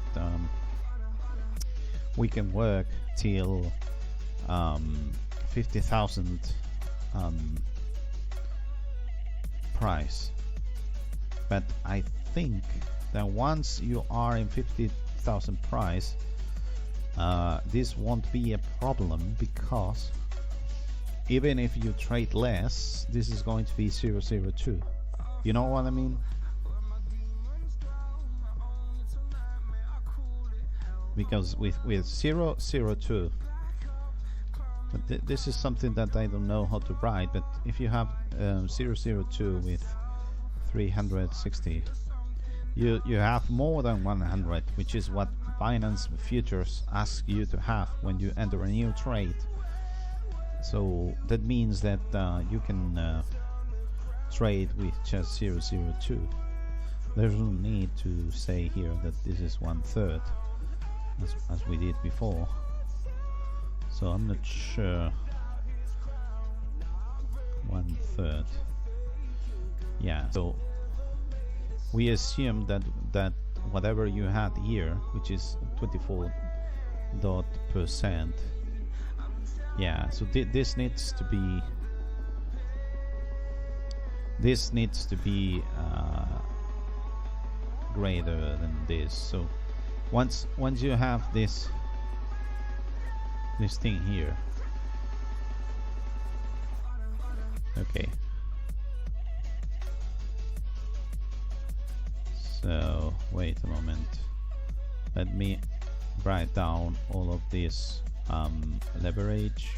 we can work till 50,000 price. But I think that once you are in 50,000 price, this won't be a problem, because even if you trade less, this is going to be 0.02. You know what I mean? Because with 0.02, but this is something that I don't know how to write. But if you have 0.02 with 360, you have more than 100, which is what Binance Futures ask you to have when you enter a new trade. So that means that you can trade with just 0.02. There's no need to say here that this is 1/3 as we did before. So I'm not sure. 1/3. Yeah. So we assume that whatever you had here, which is 24%. Yeah, so this needs to be greater than this. So once you have this thing here, okay. So wait a moment. Let me write down all of this. Leverage.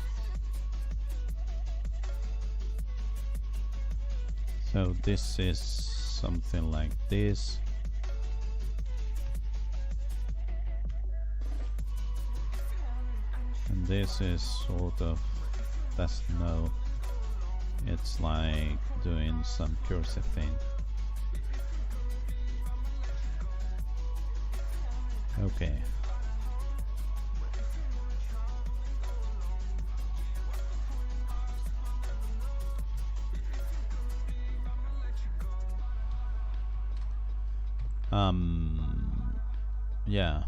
So this is something like this. This is sort of doesn't know. It's like doing some cursor thing. Okay. Yeah.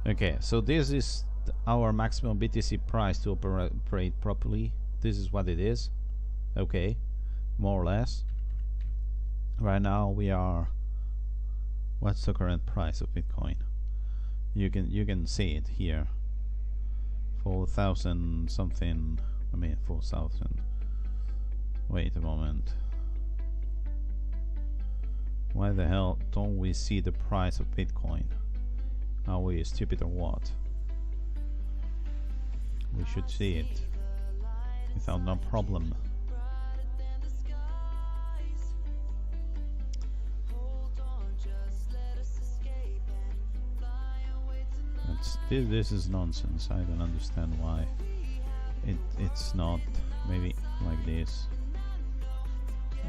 Okay, so this is our maximum BTC price to operate properly. This is what it is. Okay, more or less. Right now we are, what's the current price of Bitcoin? You can see it here. 4,000 something. I mean 4,000. Wait a moment. Why the hell don't we see the price of Bitcoin? Are we stupid or what? We should see it without no problem. This is nonsense. I don't understand why it's not maybe like this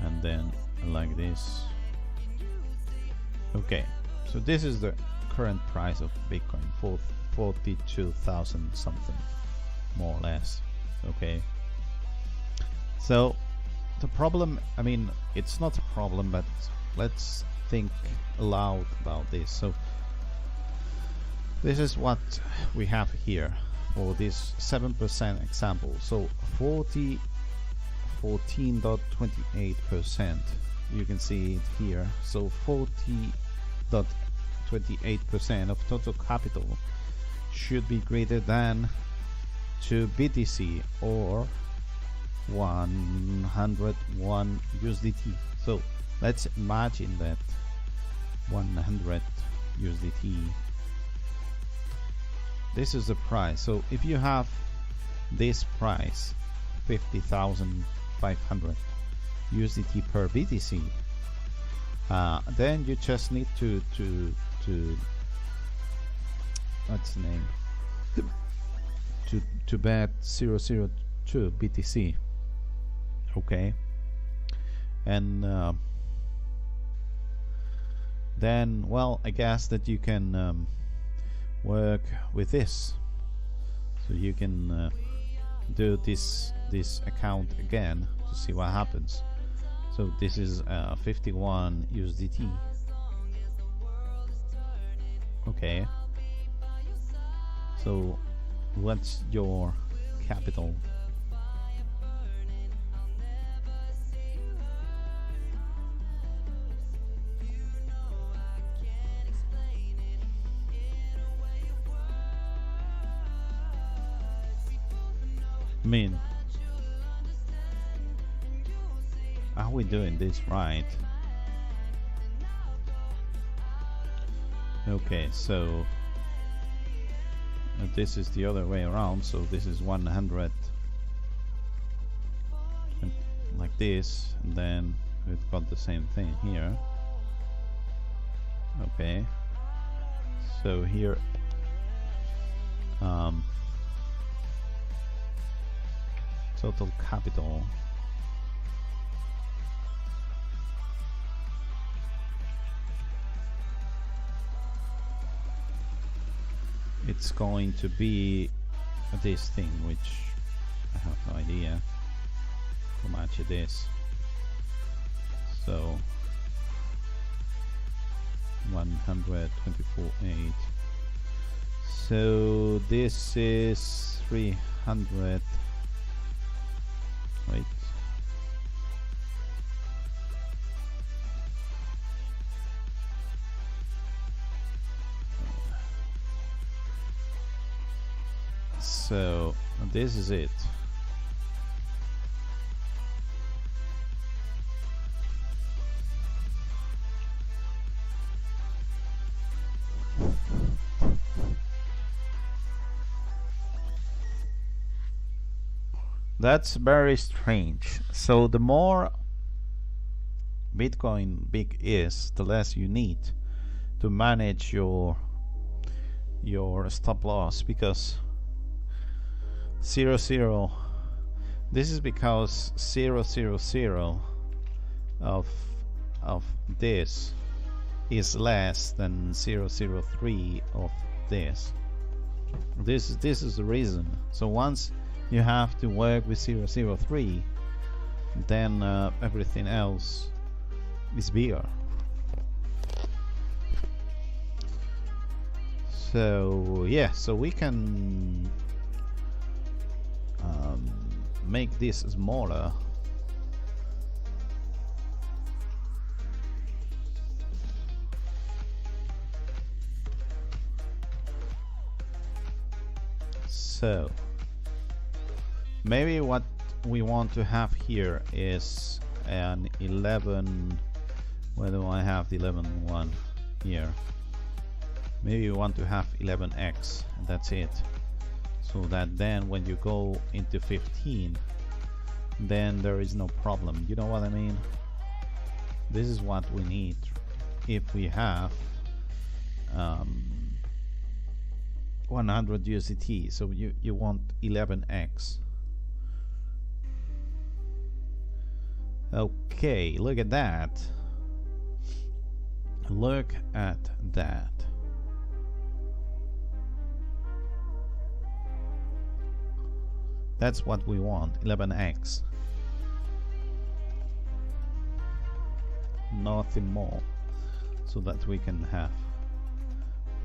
and then like this. Okay, so this is the current price of Bitcoin, for 42,000 something, more or less. Okay, so the problem, I mean, it's not a problem, but let's think aloud about this. So this is what we have here for this 7% example. So 14.28%. You can see it here. So 40.28% of total capital should be greater than 2 BTC or 101 USDT. So let's imagine that 100 USDT. This is the price. So if you have this price, 50,500 USDT per BTC, then you just need to what's the name, to bet 002 BTC. Okay, and then, well, I guess that you can work with this, so you can do this account again to see what happens. So this is 51 USDT. Okay, so what's your capital? I mean, are we doing this right? Okay, so this is the other way around. So this is 100 like this, and then we've got the same thing here. Okay, so here total capital it's going to be this thing, which I have no idea how much it is. So 124.8. So this is 300. Wait. So this is it. That's very strange. So the more Bitcoin big is, the less you need to manage your your stop loss, because 0 0, this is because 0 0 0 of this is less than 0 0 3 of this. This is the reason. So once you have to work with 0 0 3, then everything else is bigger. So yeah, so we can make this smaller. So maybe what we want to have here is an 11. Where do I have the 11 one here? Maybe you want to have 11x, and that's it. So that then when you go into 15, then there is no problem. You know what I mean? This is what we need if we have 100 USDT. So you want 11x. Okay, look at that. Look at that. That's what we want, 11x. Nothing more. So that we can have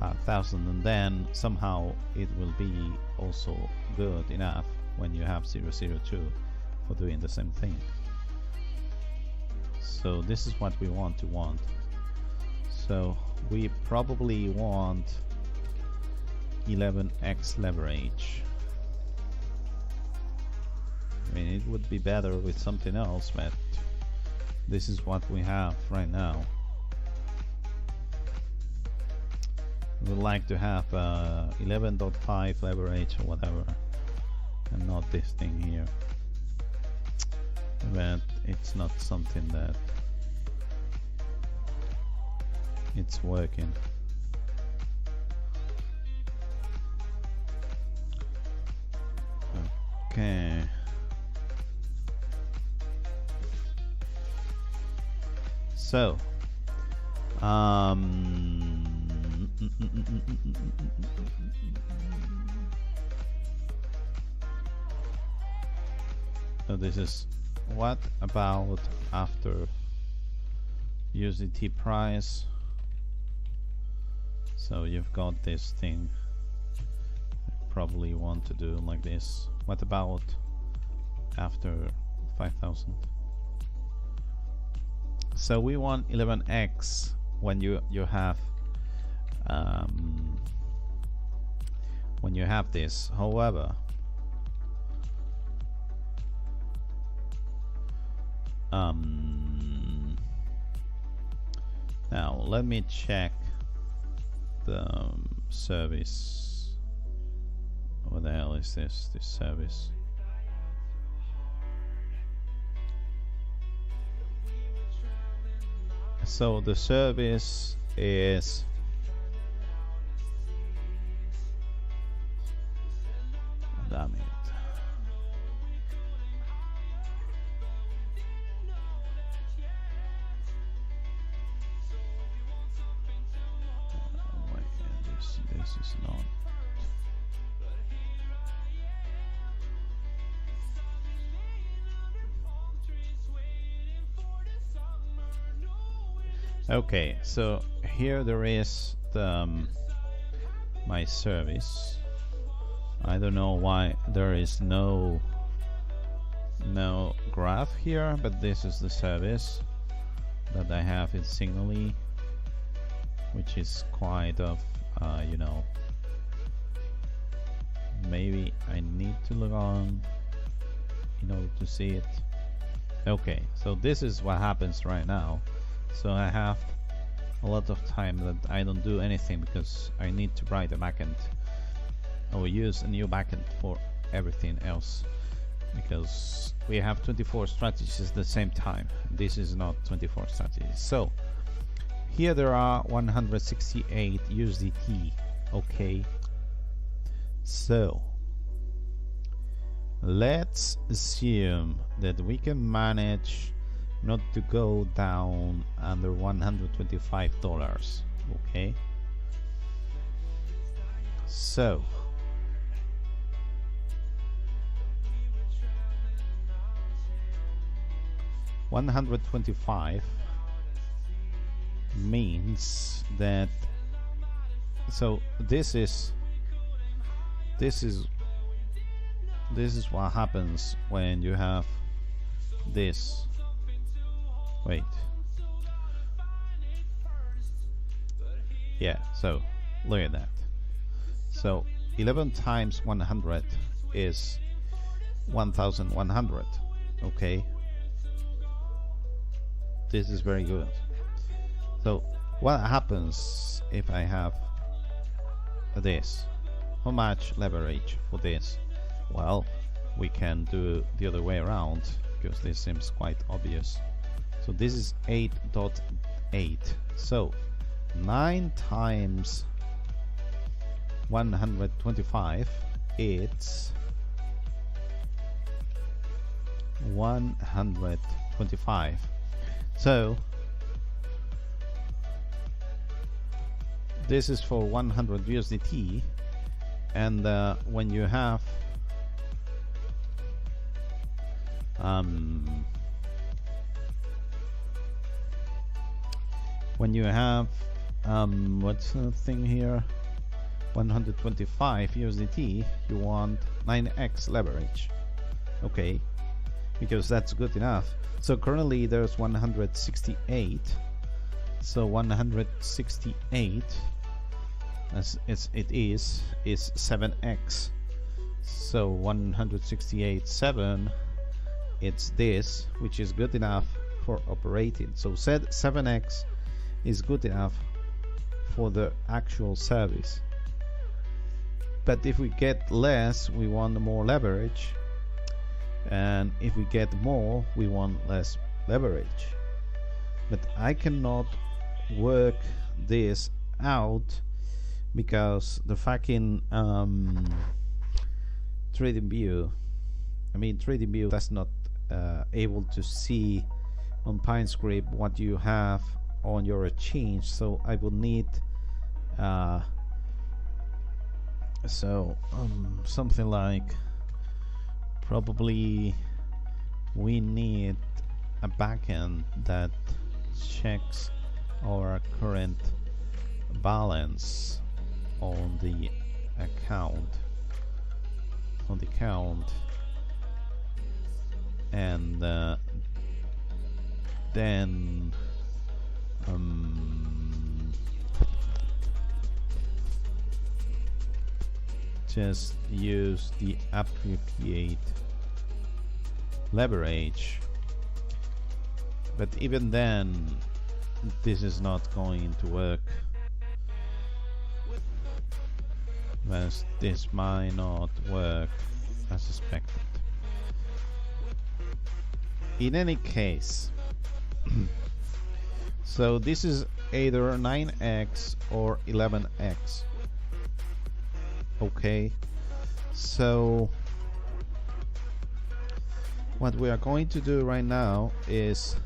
5,000, and then somehow it will be also good enough when you have 002 for doing the same thing. So this is what we want. So we probably want 11x leverage. I mean, it would be better with something else, but this is what we have right now. We would like to have 11.5 leverage or whatever, and not this thing here. But it's not something that it's working. Okay. So, so this is what about after USDT price. So you've got this thing. You probably want to do like this. What about after 5,000? So we want 11x when you have this. However, now let me check the service. What the hell is this service? So the service is damn it. This is not. Okay, so here there is the my service. I don't know why there is no graph here, but this is the service that I have in Zignaly, which is quite of you know, maybe I need to log on in order to see it. Okay, so this is what happens right now. So I have a lot of time that I don't do anything because I need to write a backend or use a new backend for everything else, because we have 24 strategies at the same time. This is not 24 strategies. So here there are 168 USDT Okay, so let's assume that we can manage not to go down under $125. Okay, so $125 means that, so this is what happens when you have this. Wait, yeah, so look at that. So 11 times 100 is 1100. Okay, this is very good. So what happens if I have this? How much leverage for this? Well, we can do the other way around, because this seems quite obvious. So this is 8.8. So 9 times 125, it's 125. So this is for 100 USDT, and when you have what's the thing here, 125 USDT, you want 9x leverage. Okay, because that's good enough. So currently there's 168. So 168 as it is 7x. So 168.7, it's this, which is good enough for operating. So 7x is good enough for the actual service. But if we get less, we want more leverage, and if we get more, we want less leverage. But I cannot work this out because the fucking TradingView does not able to see on PineScript what you have on your exchange. So I will need something like, probably we need a backend that checks our current balance on the account, and then just use the appropriate leverage. But even then, this is not going to work, as this might not work as expected. In any case, so this is either 9x or 11x. Okay, so what we are going to do right now is,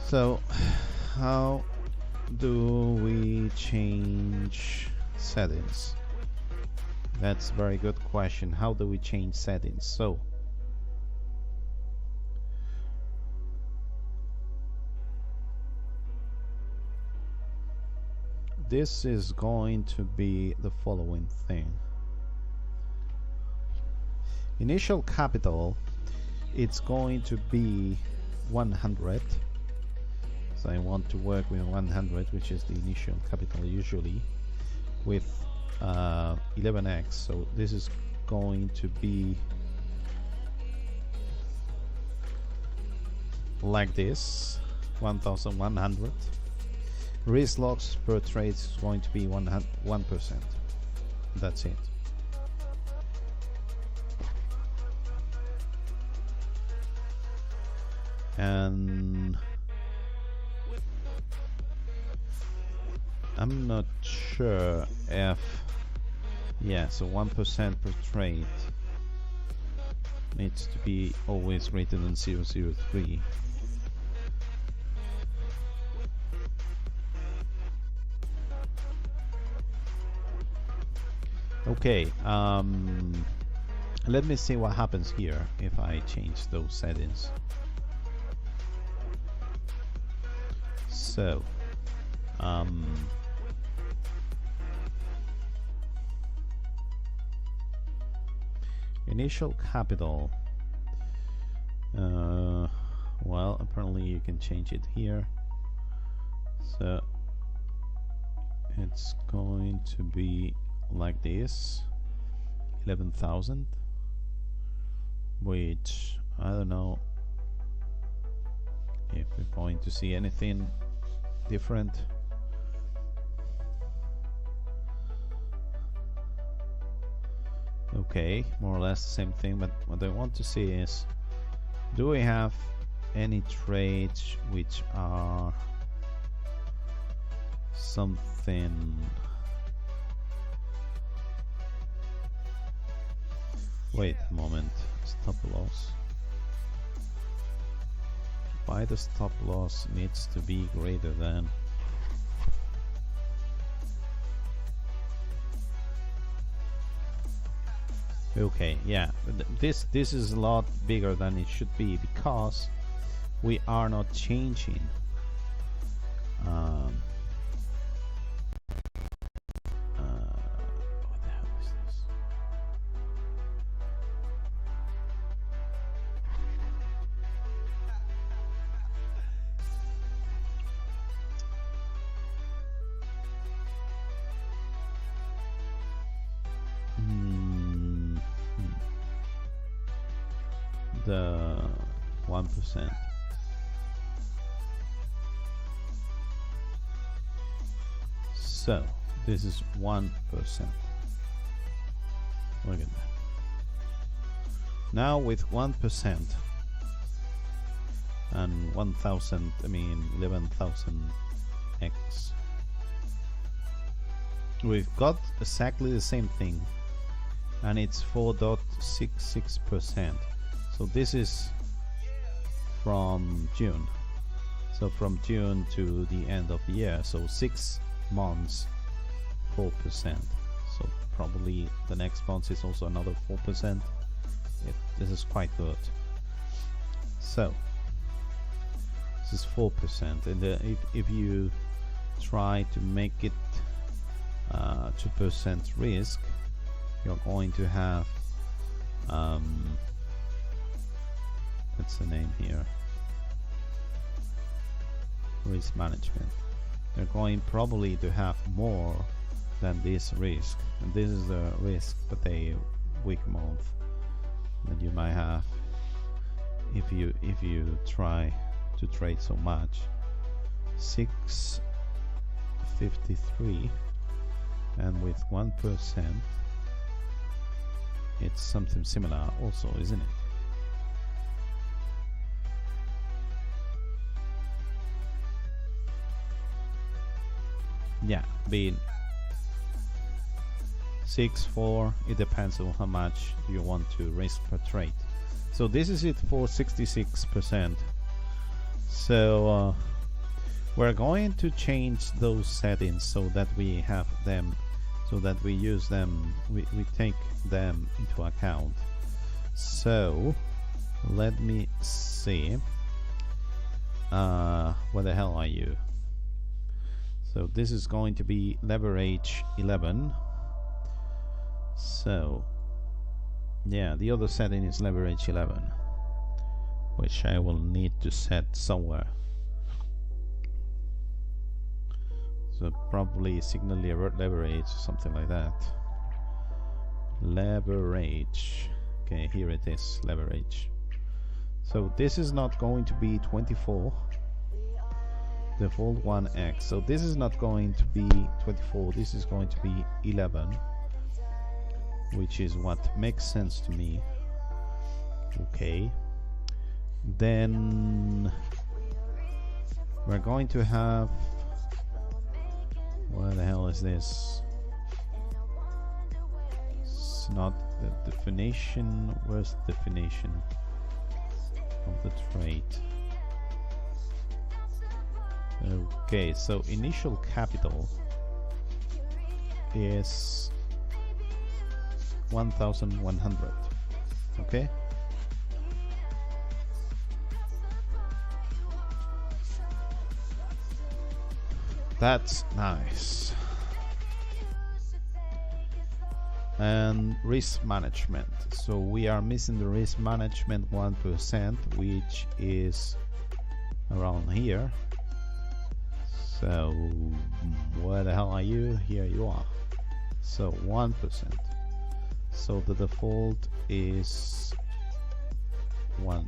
so how do we change settings? That's a very good question. How do we change settings? So this is going to be the following thing. Initial capital, it's going to be 100. So I want to work with 100, which is the initial capital usually, with 11x. So this is going to be like this, 1,100. Risk loss per trade is going to be 1%. That's it. And I'm not sure if, yeah, so 1% per trade needs to be always greater than 0.003. Okay, let me see what happens here if I change those settings. So, initial capital. Well, apparently you can change it here. So it's going to be like this, 11,000, which I don't know if we're going to see anything different. Okay, more or less the same thing, but what I want to see is, do we have any trades which are something? Wait a moment, stop loss. Why the stop loss needs to be greater than? Okay, yeah, this is a lot bigger than it should be because we are not changing. What the hell is this? The 1%. So this is 1%. Look at that. Now with 1% and 1,000, I mean 11,000x, we've got exactly the same thing, and it's 4.66%. So this is from June. So from June to the end of the year. So 6 months, 4%. So probably the next month is also another 4%. This is quite good. So this is 4%, and if you try to make it 2% risk, you're going to have what's the name here? Risk management. They're going probably to have more than this risk, and this is the risk per day week month that you might have if you try to trade so much. 653, and with 1% it's something similar also, isn't it? Yeah, being 6.4, it depends on how much you want to risk per trade. So this is it for 66%. So we're going to change those settings so that we have them, so that we use them, we take them into account. So let me see. Where the hell are you? So this is going to be leverage 11. So yeah, the other setting is leverage 11, which I will need to set somewhere. So probably Zignaly leverage, something like that. Leverage. Okay, here it is, leverage. So this is not going to be 24. Default 1x. So this is not going to be 24. This is going to be 11, which is what makes sense to me. Okay. Then we're going to have, What the hell is this? It's not the definition. Where's the definition of the trait? Okay, so initial capital is 1,100. Okay. That's nice. And risk management. So we are missing the risk management 1%, which is around here. So where the hell are you? Here you are. So 1%. So the default is 1%.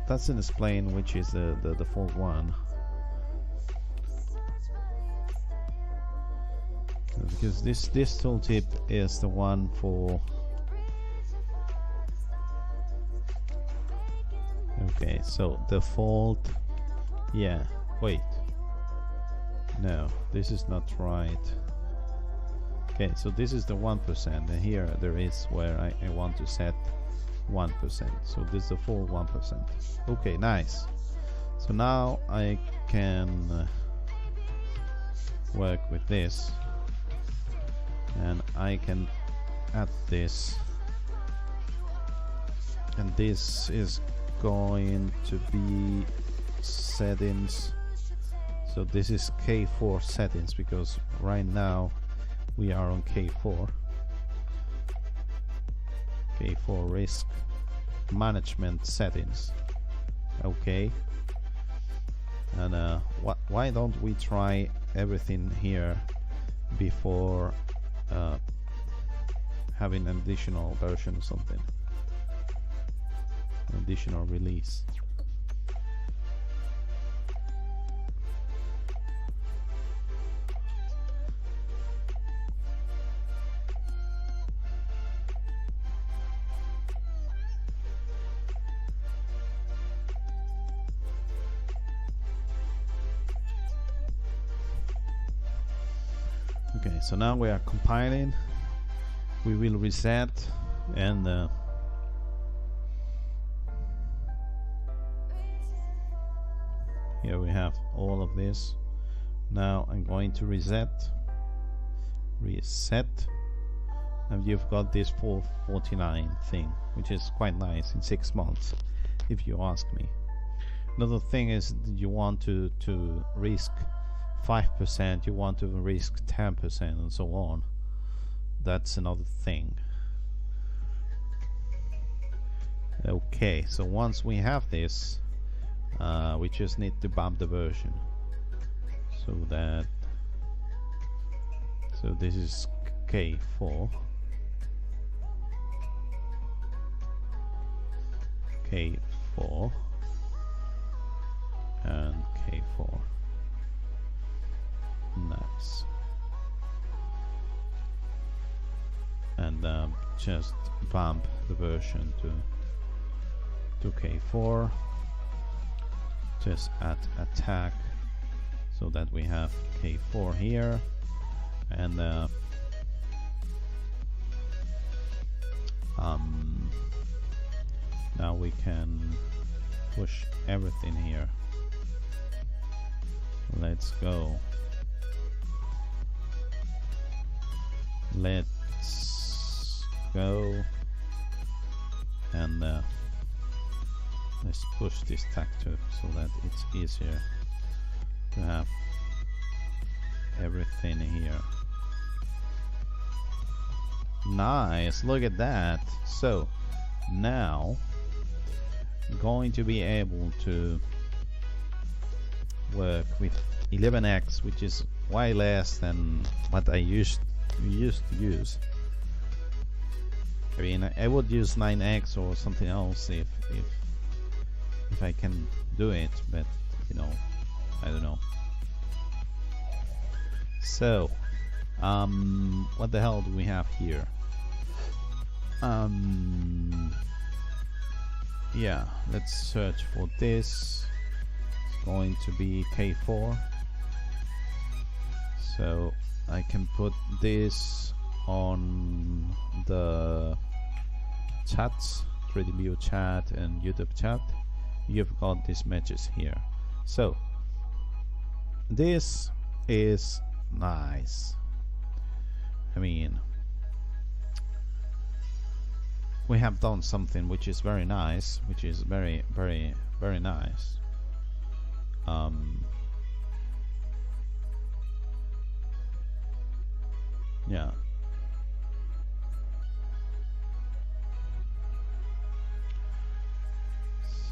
Doesn't explain which is the default one. Because this tooltip is the one for. Okay, so default. Yeah, wait. No, this is not right. Okay, so this is the 1%, and here there is where I want to set 1%. So this is the full 1%. Okay, nice. So now I can work with this, and I can add this, and this is going to be settings. So this is K4 settings, because right now we are on K4. K4 risk management settings. Okay. And why don't we try everything here before having an additional version or something, an additional release. Okay, so now we are compiling. We will reset, and here we have all of this. Now I'm going to reset, and you've got this 449 thing, which is quite nice in 6 months, if you ask me. Another thing is that you want to risk 5%, you want to risk 10%, and so on. That's another thing. Okay, so once we have this, we just need to bump the version, so this is K4, K4, and K4. Nice. And just bump the version to K4. Just add a tag so that we have K4 here, and now we can push everything here. Let's go. Let's go, and let's push this tag too, so that it's easier to have everything here. Nice, look at that. So now I'm going to be able to work with 11x, which is way less than what I used to use. I mean, I would use 9x or something else if I can do it, but you know, I don't know. So what the hell do we have here? yeah, let's search for this. It's going to be K4. So I can put this on the chats, 3D View chat and YouTube chat. You've got these matches here. So this is nice. I mean, we have done something which is very nice, which is very nice. Yeah.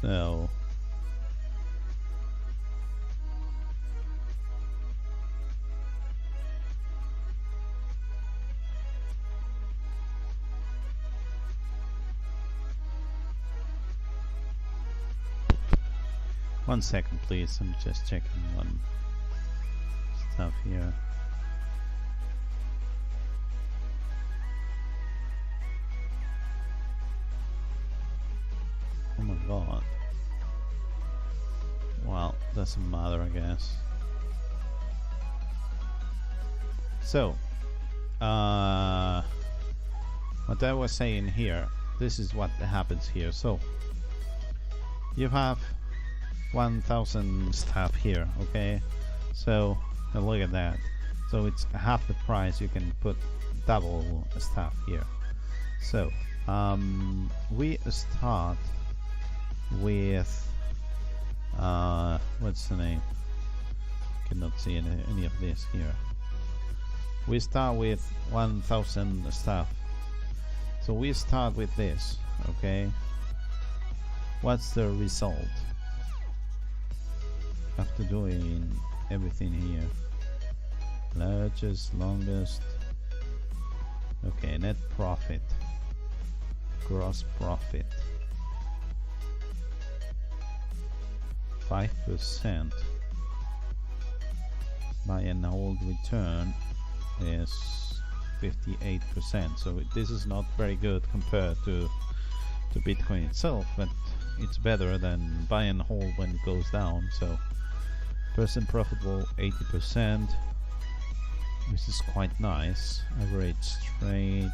So one second, please. I'm just checking one stuff here. Oh my god. Well, doesn't matter, I guess. So, what I was saying here, this is what happens here. So, you have 1,000 staff here, okay? So, look at that. So, it's half the price. You can put double staff here. So, we start with what's the name? Cannot see any of this here. We start with 1,000 staff. So we start with this, okay? What's the result after doing everything here? Largest, longest. Okay, net profit, gross profit. 5% buy and hold return is 58%. So this is not very good compared to Bitcoin itself, but it's better than buy and hold when it goes down. So percent profitable 80%, which is quite nice. Average trade.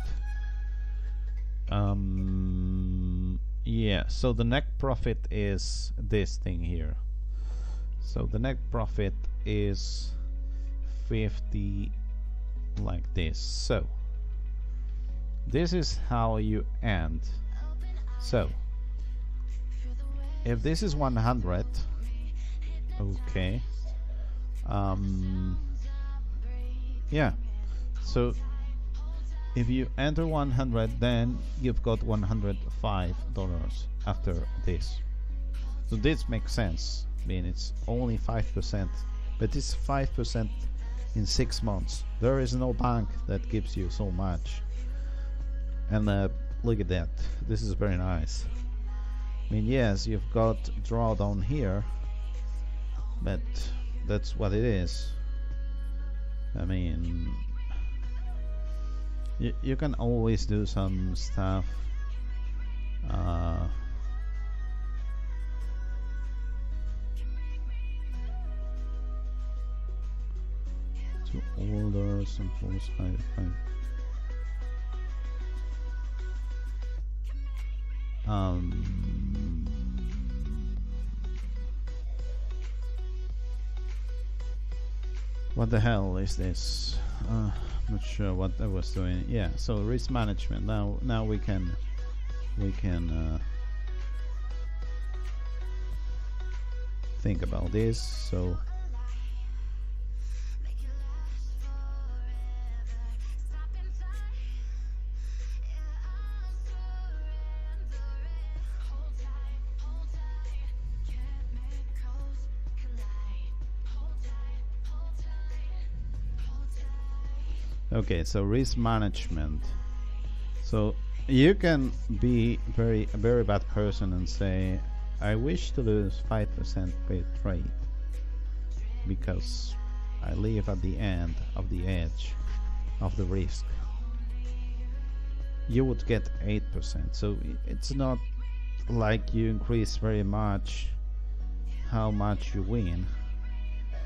Yeah, so the net profit is this thing here. So the net profit is 50, like this. So this is how you end. So if this is 100, okay, yeah, so if you enter 100, then you've got $105 after this. So this makes sense. I mean, it's only 5%, but it's 5% in 6 months. There is no bank that gives you so much. And look at that. This is very nice. I mean, yes, you've got drawdown here, but that's what it is. I mean, you can always do some stuff. To order some false high. What the hell is this? Not sure what I was doing. Yeah, so risk management. Now we can think about this. So okay, so risk management. So you can be a very bad person and say, I wish to lose 5% per trade because I live at the end of the edge of the risk. You would get 8%. So it's not like you increase very much how much you win.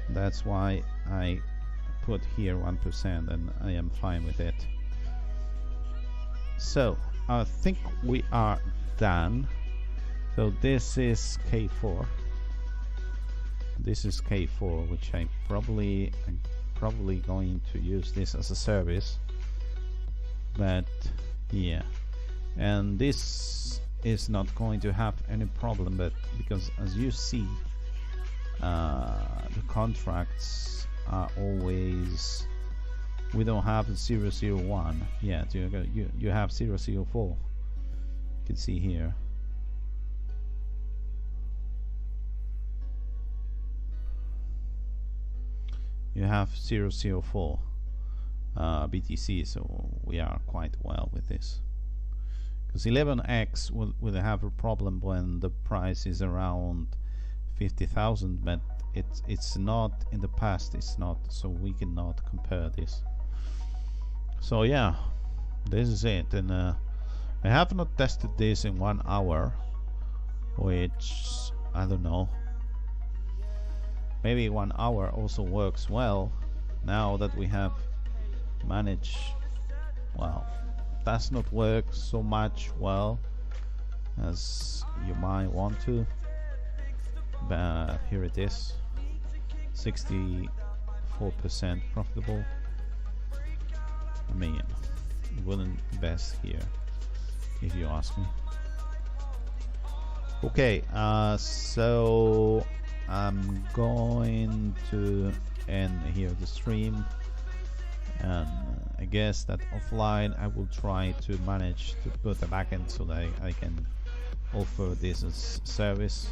That's why I put here 1%, and I am fine with it. So I think we are done. So this is K4. This is K4, which I'm probably going to use this as a service. But yeah, and this is not going to have any problem, but because as you see, the contracts are always, we don't have 001. Yeah, you have 004. You can see here. You have 004 BTC, so we are quite well with this. Because 11x will have a problem when the price is around 50,000, but it's not in the past. It's not, so we cannot compare this. So yeah, this is it. And I have not tested this in 1 hour, which I don't know. Maybe 1 hour also works well now that we have managed. Well, does not work so much well as you might want to, but here it is, 64% profitable. I mean, wouldn't invest here if you ask me. Okay, so I'm going to end here the stream, and I guess that offline I will try to manage to put a backend so that I can offer this as service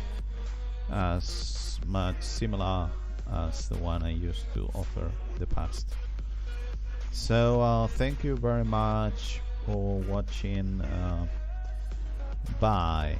as much similar as the one I used to offer in the past. So thank you very much for watching. Bye.